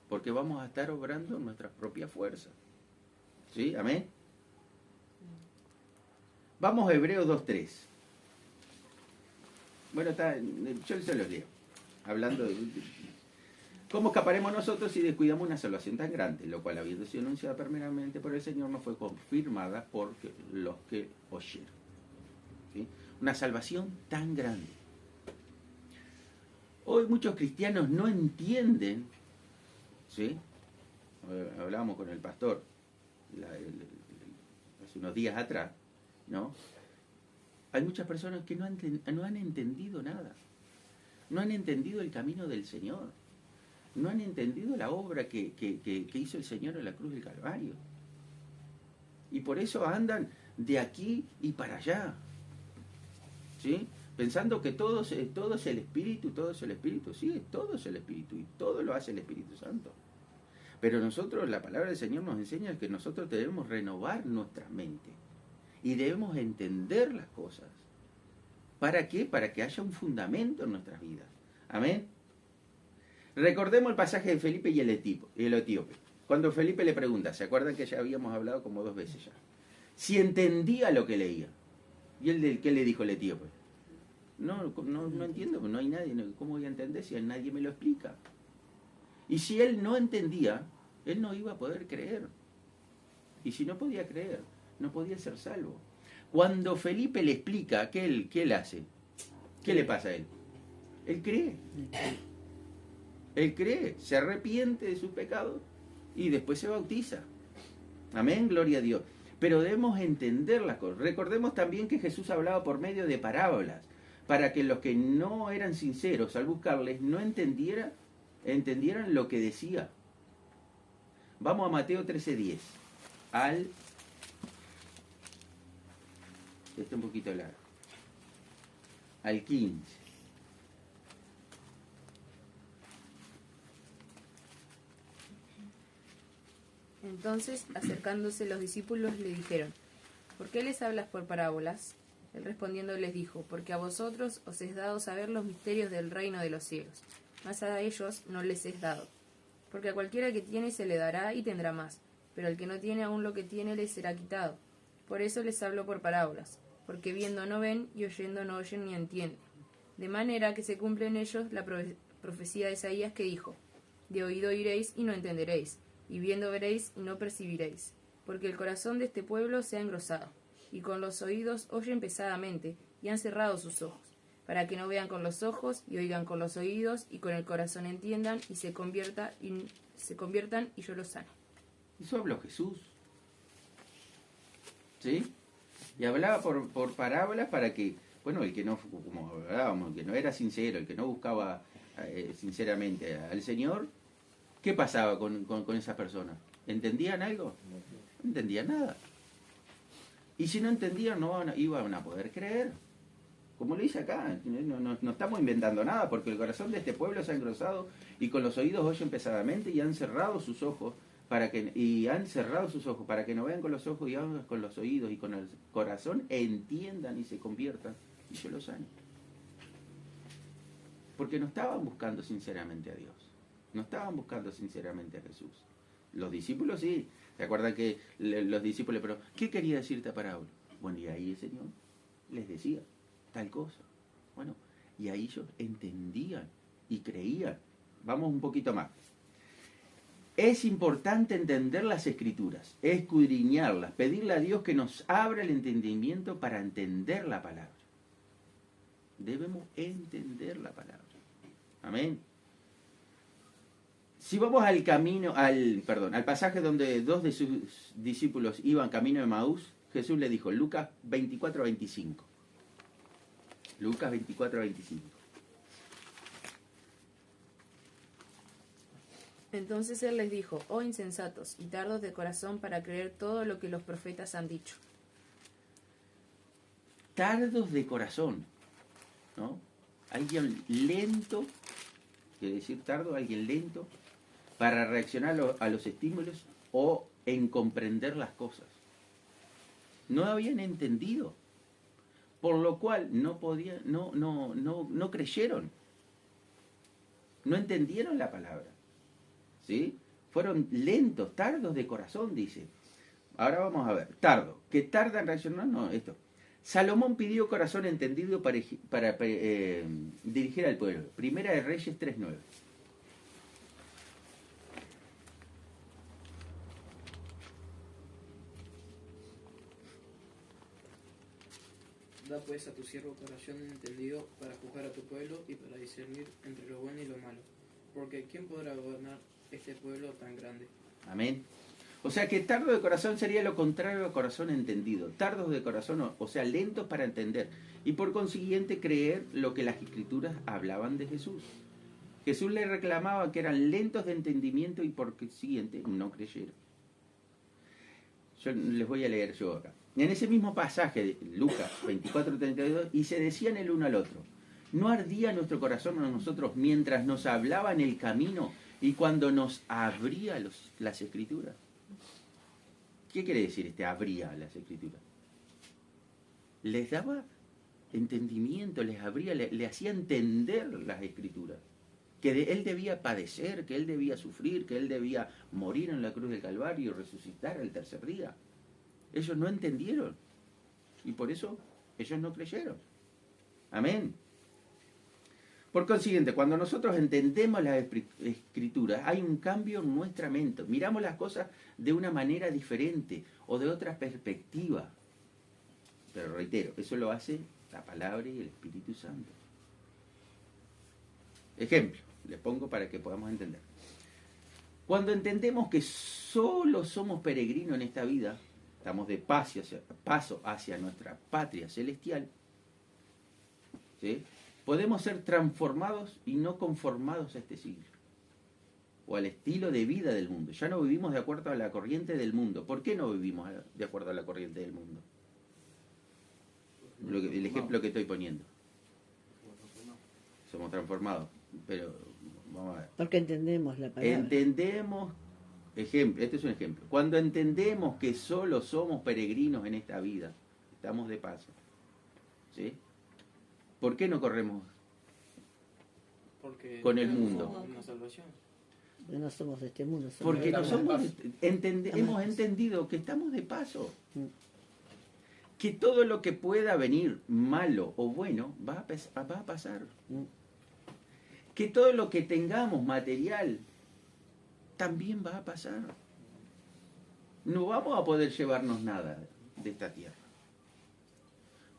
Porque vamos a estar obrando en nuestras propias fuerzas. ¿Sí? Amén. Vamos a Hebreos 2:3. Bueno, yo se los leo. Hablando de ¿cómo escaparemos nosotros si descuidamos una salvación tan grande, lo cual, habiendo sido anunciada primeramente por el Señor, no fue confirmada por los que oyeron? ¿Sí? Una salvación tan grande. Hoy muchos cristianos no entienden, ¿sí? Hablábamos con el pastor hace unos días atrás, ¿no? Hay muchas personas que no han entendido nada. No han entendido el camino del Señor. No han entendido la obra que hizo el Señor en la cruz del Calvario. Y por eso andan de aquí y para allá. ¿Sí? Pensando que todo es el Espíritu, todo es el Espíritu. Sí, todo es el Espíritu y todo lo hace el Espíritu Santo. Pero nosotros, la palabra del Señor nos enseña que nosotros debemos renovar nuestra mente. Y debemos entender las cosas. ¿Para qué? Para que haya un fundamento en nuestras vidas. Amén. Recordemos el pasaje de Felipe y el etíope. Cuando Felipe le pregunta, ¿se acuerdan que ya habíamos hablado como 2 veces ya? Si entendía lo que leía. ¿Y él qué le dijo el etíope? no entiendo, no hay nadie, ¿cómo voy a entender si nadie me lo explica? Y si él no entendía, él no iba a poder creer. Y si no podía creer, no podía ser salvo. Cuando Felipe le explica, ¿qué él hace? ¿Qué le pasa a él? Él cree. Él cree, se arrepiente de sus pecados y después se bautiza. Amén, gloria a Dios. Pero debemos entender las cosas. Recordemos también que Jesús hablaba por medio de parábolas, para que los que no eran sinceros al buscarles no entendieran lo que decía. Vamos a Mateo 13:10. Este un poquito largo. Al 15. Entonces, acercándose los discípulos, le dijeron: ¿Por qué les hablas por parábolas? Él respondiendo les dijo: Porque a vosotros os es dado saber los misterios del reino de los cielos, mas a ellos no les es dado. Porque a cualquiera que tiene se le dará y tendrá más, pero al que no tiene aún lo que tiene le será quitado. Por eso les hablo por parábolas, porque viendo no ven y oyendo no oyen ni entienden. De manera que se cumple en ellos la profecía de Isaías que dijo: De oído oiréis y no entenderéis, y viendo veréis y no percibiréis. Porque el corazón de este pueblo se ha engrosado, y con los oídos oyen pesadamente, y han cerrado sus ojos, para que no vean con los ojos, y oigan con los oídos, y con el corazón entiendan, y se conviertan, y yo los sane. Eso habló Jesús. ¿Sí? Y hablaba por parábolas para que, bueno, el que no, como hablábamos, el que no era sincero, el que no buscaba sinceramente al Señor, ¿qué pasaba con esas personas? ¿Entendían algo? No entendían nada. Y si no entendían, no iban a poder creer. Como lo dice acá, no estamos inventando nada, porque el corazón de este pueblo se ha engrosado y con los oídos oyen pesadamente y han cerrado sus ojos para que no vean con los ojos y hagan con los oídos y con el corazón entiendan y se conviertan y yo los sane. Porque no estaban buscando sinceramente a Dios, no estaban buscando sinceramente a Jesús. Los discípulos sí, ¿se acuerdan que los discípulos, pero qué quería decirte parábola? Bueno, y ahí el Señor les decía tal cosa. Bueno, y ahí ellos entendían y creían. Vamos un poquito más. Es importante entender las Escrituras, escudriñarlas, pedirle a Dios que nos abra el entendimiento para entender la palabra. Debemos entender la palabra. Amén. Si vamos al pasaje donde dos de sus discípulos iban camino de Emaús, Jesús le dijo, Lucas 24:25. Lucas 24:25. Entonces él les dijo: Oh insensatos y tardos de corazón para creer todo lo que los profetas han dicho. Tardos de corazón, ¿no? Alguien lento, quiere decir tardo, alguien lento para reaccionar a los estímulos o en comprender las cosas. No habían entendido, por lo cual no creyeron, no entendieron la palabra. ¿Sí? Fueron lentos, tardos de corazón, dice. Ahora vamos a ver, tardo. ¿Que tarda en reaccionar? No, esto. Salomón pidió corazón entendido para dirigir al pueblo. Primera de Reyes 3:9. Da pues a tu siervo corazón entendido para juzgar a tu pueblo y para discernir entre lo bueno y lo malo. Porque ¿quién podrá gobernar este pueblo tan grande? Amén. O sea que tardo de corazón sería lo contrario a corazón entendido. Tardos de corazón, o sea, lentos para entender. Y por consiguiente creer lo que las Escrituras hablaban de Jesús. Jesús les reclamaba que eran lentos de entendimiento y por consiguiente no creyeron. Yo les voy a leer yo acá. En ese mismo pasaje de Lucas 24:32, y se decían el uno al otro, ¿no ardía nuestro corazón a nosotros mientras nos hablaba en el camino y cuando nos abría las Escrituras? ¿Qué quiere decir abría las Escrituras? Les daba entendimiento, les abría, le hacía entender las Escrituras. Que él debía padecer, que él debía sufrir, que él debía morir en la cruz del Calvario y resucitar al tercer día. Ellos no entendieron y por eso ellos no creyeron. Amén. Por consiguiente, cuando nosotros entendemos las escrituras, hay un cambio en nuestra mente. Miramos las cosas de una manera diferente o de otra perspectiva. Pero reitero, eso lo hace la palabra y el Espíritu Santo. Ejemplo, les pongo para que podamos entender. Cuando entendemos que solo somos peregrinos en esta vida, estamos de paso hacia nuestra patria celestial, ¿sí? Podemos ser transformados y no conformados a este siglo o al estilo de vida del mundo. Ya no vivimos de acuerdo a la corriente del mundo. ¿Por qué no vivimos de acuerdo a la corriente del mundo? El ejemplo que estoy poniendo. Somos transformados, pero vamos a ver. Porque entendemos la palabra. Entendemos, ejemplo, este es un ejemplo. Cuando entendemos que solo somos peregrinos en esta vida, estamos de paso, ¿sí? ¿Por qué no corremos Porque con el tenemos mundo? una salvación. No somos de este mundo. Somos Porque de no otro mundo. somos, hemos entendido que estamos de paso. Mm. Que todo lo que pueda venir, malo o bueno, va a pasar. Mm. Que todo lo que tengamos material también va a pasar. No vamos a poder llevarnos nada de esta tierra.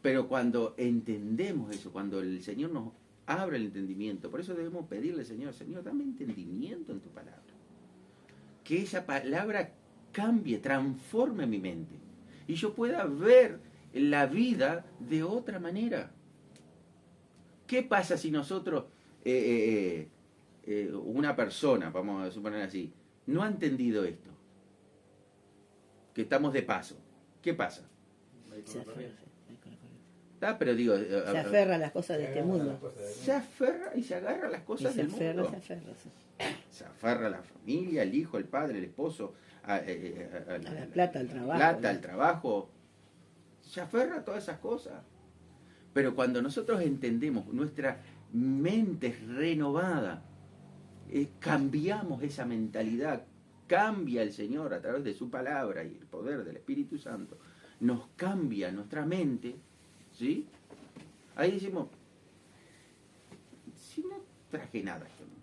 Pero cuando entendemos eso, cuando el Señor nos abre el entendimiento, por eso debemos pedirle, Señor, dame entendimiento en tu palabra. Que esa palabra cambie, transforme mi mente. Y yo pueda ver la vida de otra manera. ¿Qué pasa si nosotros, una persona, vamos a suponer así, no ha entendido esto? Que estamos de paso. ¿Qué pasa? Se aferra, ¿Está? Pero digo, se aferra a las cosas de este mundo. se aferra y se agarra a las Y cosas se del aferra, mundo. se aferra. Sí. Se aferra a la familia, al hijo, al padre, al esposo, a la plata, al trabajo. al trabajo. Se aferra a todas esas cosas. Pero cuando nosotros entendemos, nuestra mente es renovada, cambiamos esa mentalidad, cambia el Señor a través de su palabra y el poder del Espíritu Santo, nos cambia nuestra mente, ¿sí? Ahí decimos, si no traje nada a este mundo,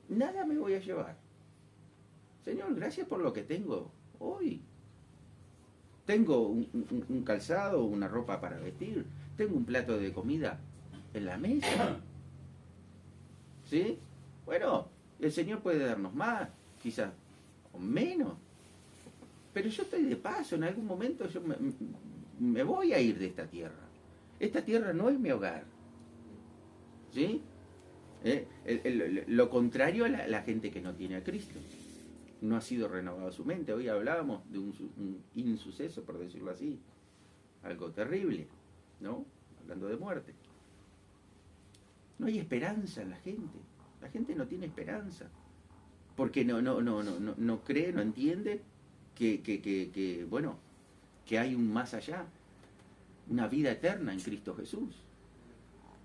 nada me voy a llevar. Señor, gracias por lo que tengo hoy. Tengo un calzado, una ropa para vestir, tengo un plato de comida en la mesa. ¿Sí? Bueno, el Señor puede darnos más, quizás, o menos. Pero yo estoy de paso, en algún momento yo me voy a ir de esta tierra. Esta tierra no es mi hogar. ¿Sí? Lo contrario a la gente que no tiene a Cristo. No ha sido renovada su mente. Hoy hablábamos de un insuceso, por decirlo así. Algo terrible, ¿no? Hablando de muerte. No hay esperanza en la gente. La gente no tiene esperanza. Porque no cree, no entiende que hay un más allá. Una vida eterna en Cristo Jesús.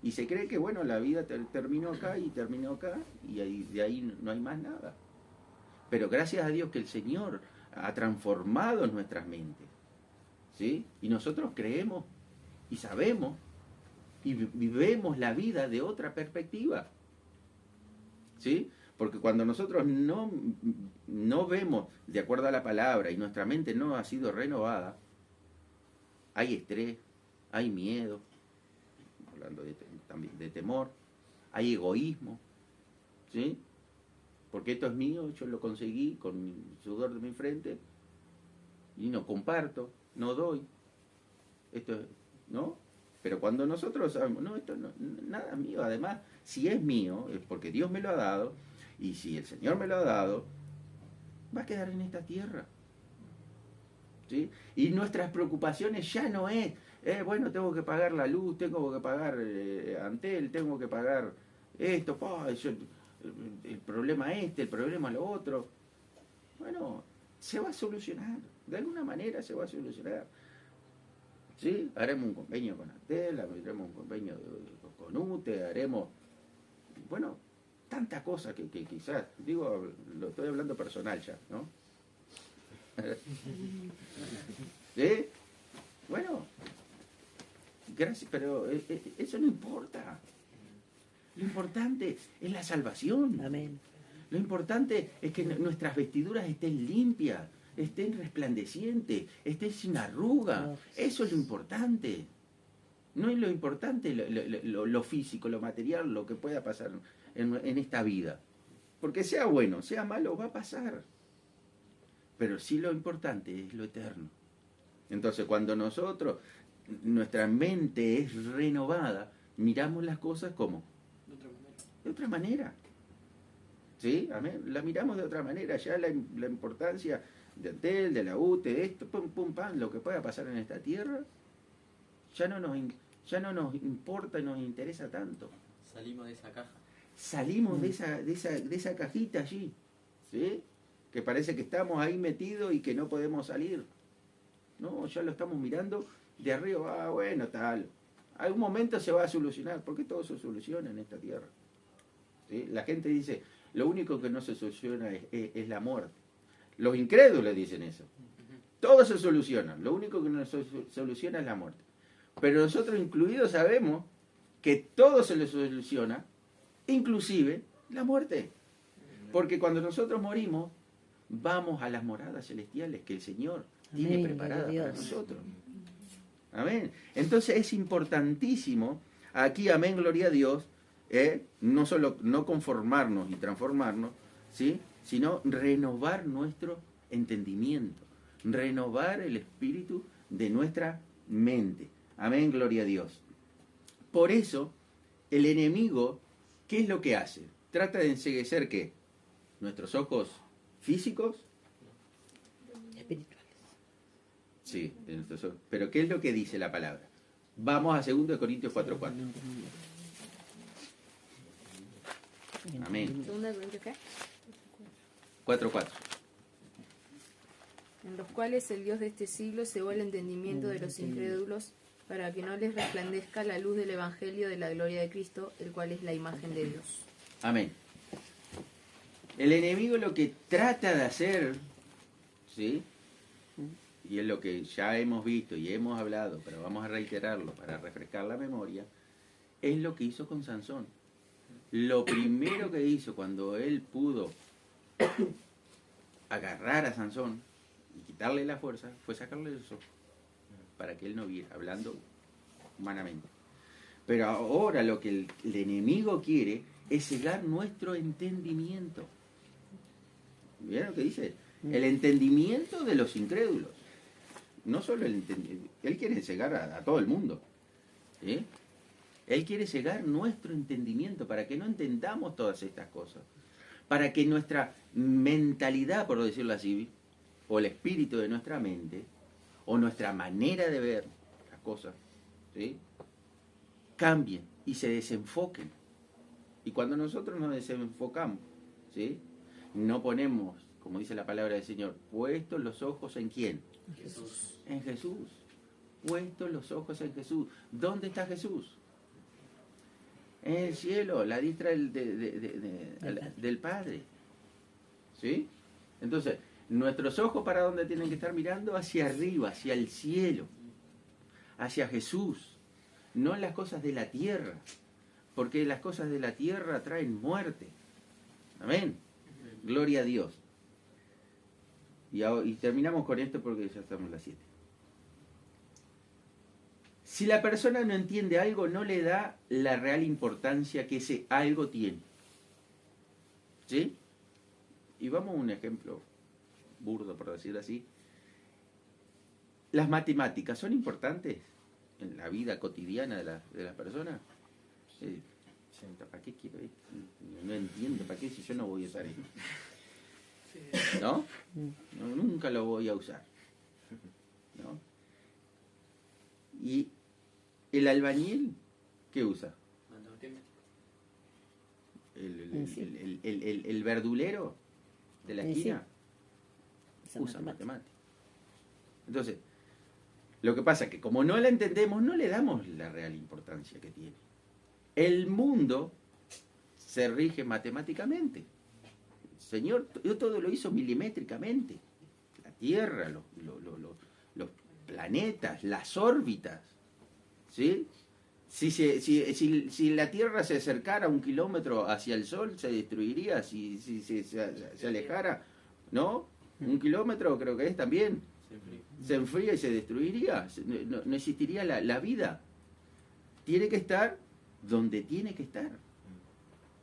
Y se cree que, bueno, la vida terminó acá y terminó acá. Y de ahí no hay más nada. Pero gracias a Dios que el Señor ha transformado nuestras mentes. ¿Sí? Y nosotros creemos y sabemos y vivemos la vida de otra perspectiva. ¿Sí? Porque cuando nosotros no vemos de acuerdo a la palabra y nuestra mente no ha sido renovada, hay estrés, hay miedo, hablando también de temor, hay egoísmo, ¿sí? Porque esto es mío, yo lo conseguí con el sudor de mi frente y no comparto, no doy. Esto, ¿no? Pero cuando nosotros sabemos, no, esto no, nada es mío. Además, si es mío, es porque Dios me lo ha dado, y si el Señor me lo ha dado, va a quedar en esta tierra. ¿Sí? Y nuestras preocupaciones ya no es, bueno, tengo que pagar la luz, tengo que pagar Antel, tengo que pagar esto, el problema el problema lo otro. Bueno, se va a solucionar, de alguna manera se va a solucionar. ¿Sí? Haremos un convenio con Antel, haremos un convenio con UTE, haremos, bueno, tantas cosas que quizás, digo, lo estoy hablando personal ya, ¿no? ¿Sí? Bueno, Gracias, pero eso no importa. Lo importante es la salvación. Amén. Lo importante es que nuestras vestiduras estén limpias, estén resplandecientes, estén sin arruga. Eso es lo importante. No es lo importante lo físico, lo material, lo que pueda pasar en esta vida. Porque sea bueno, sea malo, va a pasar. Pero sí lo importante es lo eterno. Entonces, cuando nuestra mente es renovada, miramos las cosas como de otra manera. ¿Sí? Amén. La miramos de otra manera. Ya la importancia de Antel, de la UTE, de esto, pum, pum, pam, lo que pueda pasar en esta tierra, ya no nos importa y nos interesa tanto. Salimos de esa caja. Salimos de esa cajita allí, ¿sí? Que parece que estamos ahí metidos y que no podemos salir. No, ya lo estamos mirando de arriba. Bueno, tal. Algún momento se va a solucionar, porque todo se soluciona en esta tierra. ¿Sí? La gente dice, lo único que no se soluciona es la muerte. Los incrédulos dicen eso. Todo se soluciona, lo único que no se soluciona es la muerte. Pero nosotros incluidos sabemos que todo se le soluciona, inclusive la muerte. Porque cuando nosotros morimos, vamos a las moradas celestiales que el Señor tiene Amén, preparadas gloria a para Dios. nosotros. Amén. Entonces es importantísimo, aquí, amén, gloria a Dios, no solo no conformarnos y transformarnos, ¿sí? Sino renovar nuestro entendimiento, renovar el espíritu de nuestra mente. Amén, gloria a Dios. Por eso, el enemigo, ¿qué es lo que hace? Trata de enceguecer, ¿qué? Nuestros ojos físicos. Espirituales. Sí, pero ¿qué es lo que dice la palabra? Vamos a 2 Corintios 4:4. Amén. 2 Corintios, ¿qué? 4:4. En los cuales el Dios de este siglo cegó el entendimiento de los incrédulos para que no les resplandezca la luz del Evangelio de la gloria de Cristo, el cual es la imagen de Dios. Amén. El enemigo lo que trata de hacer, ¿sí? Y es lo que ya hemos visto y hemos hablado, pero vamos a reiterarlo para refrescar la memoria, es lo que hizo con Sansón. Lo primero que hizo cuando él pudo agarrar a Sansón y quitarle la fuerza fue sacarle los ojos para que él no viera, hablando humanamente. Pero ahora lo que el enemigo quiere es cegar nuestro entendimiento. ¿Vieron lo que dice? El entendimiento de los incrédulos. No solo el entendimiento, él quiere cegar a todo el mundo. ¿Sí? Él quiere cegar nuestro entendimiento para que no entendamos todas estas cosas. Para que nuestra mentalidad, por decirlo así, o el espíritu de nuestra mente, o nuestra manera de ver las cosas, ¿sí? Cambien y se desenfoquen. Y cuando nosotros nos desenfocamos, ¿sí? No ponemos, como dice la palabra del Señor, puestos los ojos en ¿quién? Jesús. En Jesús. Puestos los ojos en Jesús. ¿Dónde está Jesús? En el cielo, la diestra del Padre. ¿Sí? Entonces, nuestros ojos, ¿para dónde tienen que estar mirando? Hacia arriba, hacia el cielo, hacia Jesús, no en las cosas de la tierra, porque las cosas de la tierra traen muerte. Amén. Gloria a Dios. Y terminamos con esto porque ya estamos a las 7. Si la persona no entiende algo, no le da la real importancia que ese algo tiene. ¿Sí? Y vamos a un ejemplo burdo, por decirlo así. ¿Las matemáticas son importantes en la vida cotidiana de las personas? ¿Para qué quiero esto? No entiendo, ¿para qué si yo no voy a usar esto? ¿No? No, nunca lo voy a usar. ¿No? Y el albañil, ¿qué usa? El verdulero de la esquina usa matemáticas. Entonces, lo que pasa es que como no la entendemos, no le damos la real importancia que tiene. El mundo se rige matemáticamente. El Señor todo lo hizo milimétricamente. La Tierra, los planetas, las órbitas. ¿Sí? Si la Tierra se acercara 1 kilómetro hacia el Sol, se destruiría. Si se alejara, ¿no? 1 kilómetro creo que es también. Se enfría y se destruiría. No existiría la vida. Tiene que estar donde tiene que estar,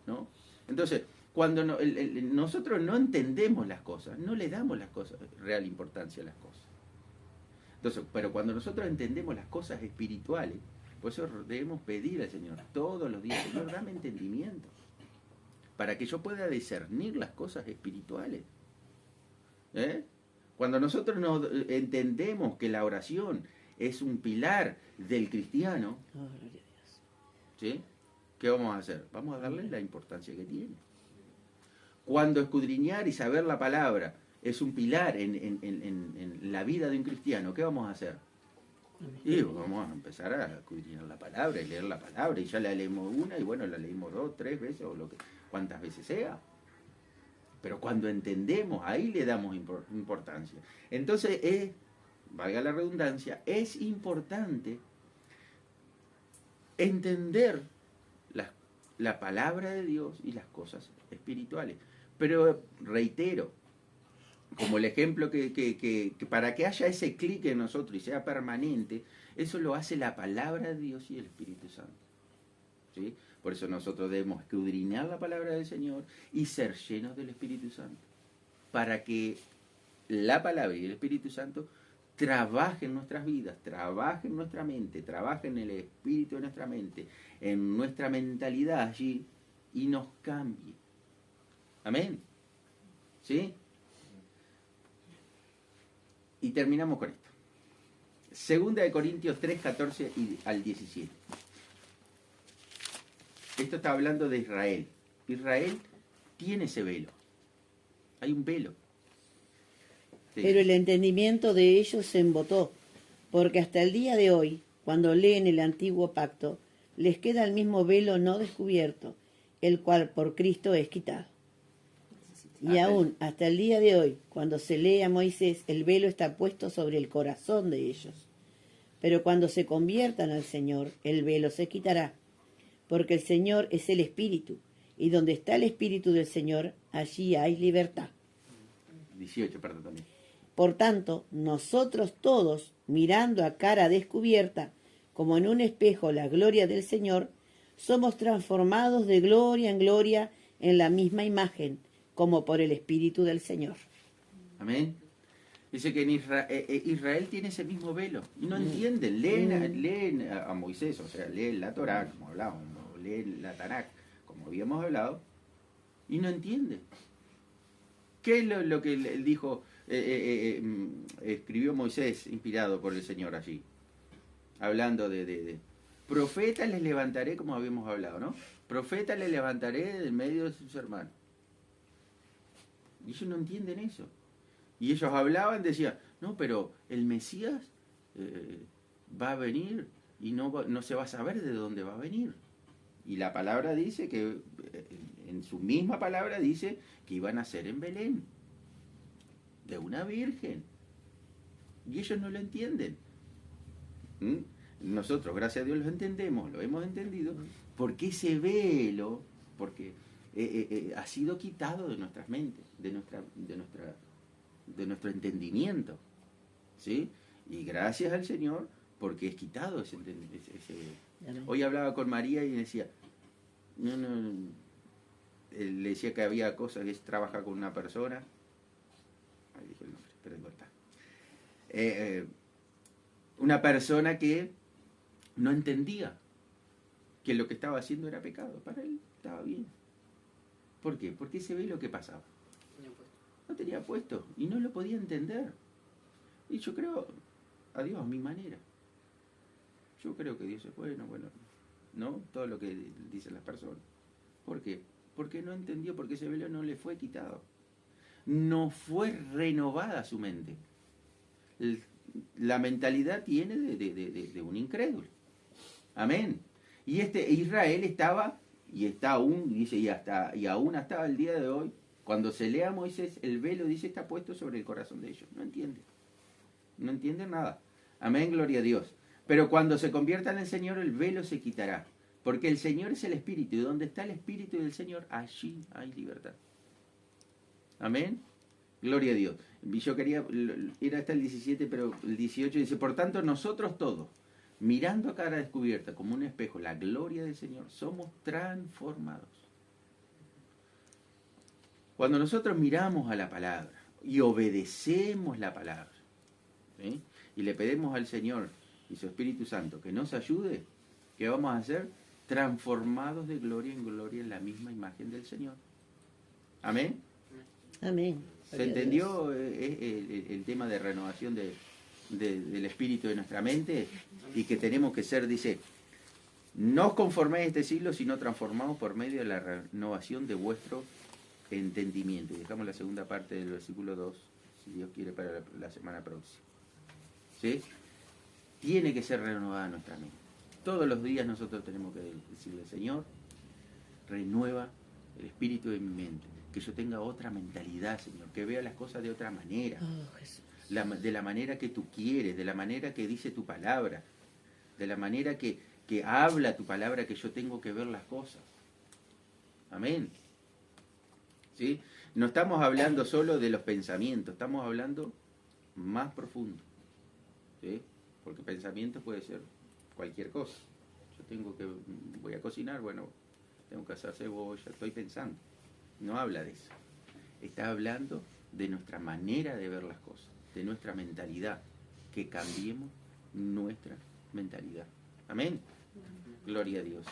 ¿no? Entonces, cuando nosotros no entendemos las cosas, no le damos real importancia a las cosas. Entonces, pero cuando nosotros entendemos las cosas espirituales, por eso debemos pedir al Señor todos los días: Señor, dame entendimiento, para que yo pueda discernir las cosas espirituales. Cuando nosotros entendemos que la oración es un pilar del cristiano, ¿sí? ¿Qué vamos a hacer? Vamos a darle la importancia que tiene. Cuando escudriñar y saber la palabra es un pilar en la vida de un cristiano, ¿qué vamos a hacer? Y vamos a empezar a escudriñar la palabra y leer la palabra, y ya la leemos una, y bueno, la leímos 2, 3 veces, o cuantas veces sea. Pero cuando entendemos, ahí le damos importancia. Entonces, valga la redundancia, es importante entender la palabra de Dios y las cosas espirituales. Pero reitero, como el ejemplo que para que haya ese clic en nosotros y sea permanente, eso lo hace la palabra de Dios y el Espíritu Santo. ¿Sí? Por eso nosotros debemos escudriñar la palabra del Señor y ser llenos del Espíritu Santo, para que la palabra y el Espíritu Santo trabaje en nuestras vidas, trabaje en nuestra mente, trabaje en el espíritu de nuestra mente, en nuestra mentalidad allí, y nos cambie. Amén. ¿Sí? Y terminamos con esto. 2 Corintios 3, 14 al 17. Esto está hablando de Israel. Israel tiene ese velo. Hay un velo. Sí. Pero el entendimiento de ellos se embotó, porque hasta el día de hoy, cuando leen el antiguo pacto, les queda el mismo velo no descubierto, el cual por Cristo es quitado. Y aún hasta el día de hoy, cuando se lee a Moisés, el velo está puesto sobre el corazón de ellos. Pero cuando se conviertan al Señor, el velo se quitará, porque el Señor es el Espíritu, y donde está el Espíritu del Señor, allí hay libertad. 18, perdón, también. Por tanto, nosotros todos, mirando a cara descubierta, como en un espejo la gloria del Señor, somos transformados de gloria en gloria en la misma imagen, como por el Espíritu del Señor. Amén. Dice que en Israel tiene ese mismo velo y no entienden. Leen a Moisés, o sea, leen la Torá, como hablábamos, leen la Tanakh, como habíamos hablado, y no entienden. ¿Qué es lo que dijo, escribió Moisés, inspirado por el Señor allí? Hablando de profetas les levantaré, como habíamos hablado, ¿no? Profetas les levantaré del medio de sus hermanos. Y ellos no entienden eso. Y ellos hablaban, decían, no, pero el Mesías va a venir y no se va a saber de dónde va a venir. Y la palabra dice que, en su misma palabra dice que iban a nacer en Belén, de una virgen. Y ellos no lo entienden. Nosotros, gracias a Dios, lo entendemos, lo hemos entendido, porque ese velo, porque ha sido quitado de nuestras mentes, de nuestro entendimiento, ¿sí? Y gracias al Señor, porque es quitado ese velo. Hoy hablaba con María y decía, le decía que había cosas, que trabaja con una persona, ahí dije el nombre, pero es verdad, una persona que no entendía que lo que estaba haciendo era pecado, para él estaba bien. ¿Por qué? Porque ese velo que pasaba no tenía puesto y no lo podía entender. Y yo creo a Dios a mi manera. Yo creo que Dios es bueno, ¿no? Todo lo que dicen las personas. ¿Por qué? Porque no entendió, porque ese velo no le fue quitado. No fue renovada su mente. La mentalidad tiene de un incrédulo. Amén. Y Israel estaba, y está aún, dice, y aún hasta el día de hoy, cuando se lea a Moisés, el velo, dice, está puesto sobre el corazón de ellos. No entienden. No entienden nada. Amén, gloria a Dios. Pero cuando se conviertan en el Señor, el velo se quitará. Porque el Señor es el Espíritu, y donde está el Espíritu del Señor, allí hay libertad. Amén. Gloria a Dios. Y yo quería, era hasta el 17, pero el 18 dice, por tanto nosotros todos, mirando a cara descubierta como un espejo la gloria del Señor, somos transformados. Cuando nosotros miramos a la palabra y obedecemos la palabra, ¿sí? Y le pedimos al Señor y su Espíritu Santo que nos ayude, ¿qué vamos a hacer? Transformados de gloria en gloria en la misma imagen del Señor. Amén. Amén. ¿Se entendió el tema de renovación del espíritu de nuestra mente? Y que tenemos que ser, dice, no os conforméis a este siglo, sino transformados por medio de la renovación de vuestro entendimiento. Y dejamos la segunda parte del versículo 2, si Dios quiere, para la semana próxima. ¿Sí? Tiene que ser renovada nuestra mente. Todos los días nosotros tenemos que decirle, Señor, renueva el espíritu de mi mente. Que yo tenga otra mentalidad, Señor, que vea las cosas de otra manera, de la manera que tú quieres, de la manera que dice tu palabra, de la manera que habla tu palabra, que yo tengo que ver las cosas. Amén. ¿Sí? No estamos hablando solo de los pensamientos, estamos hablando más profundo. ¿Sí? Porque pensamiento puede ser cualquier cosa. Voy a cocinar, bueno, tengo que hacer cebolla, estoy pensando. No habla de eso. Está hablando de nuestra manera de ver las cosas, de nuestra mentalidad, que cambiemos nuestra mentalidad. Amén. Gloria a Dios.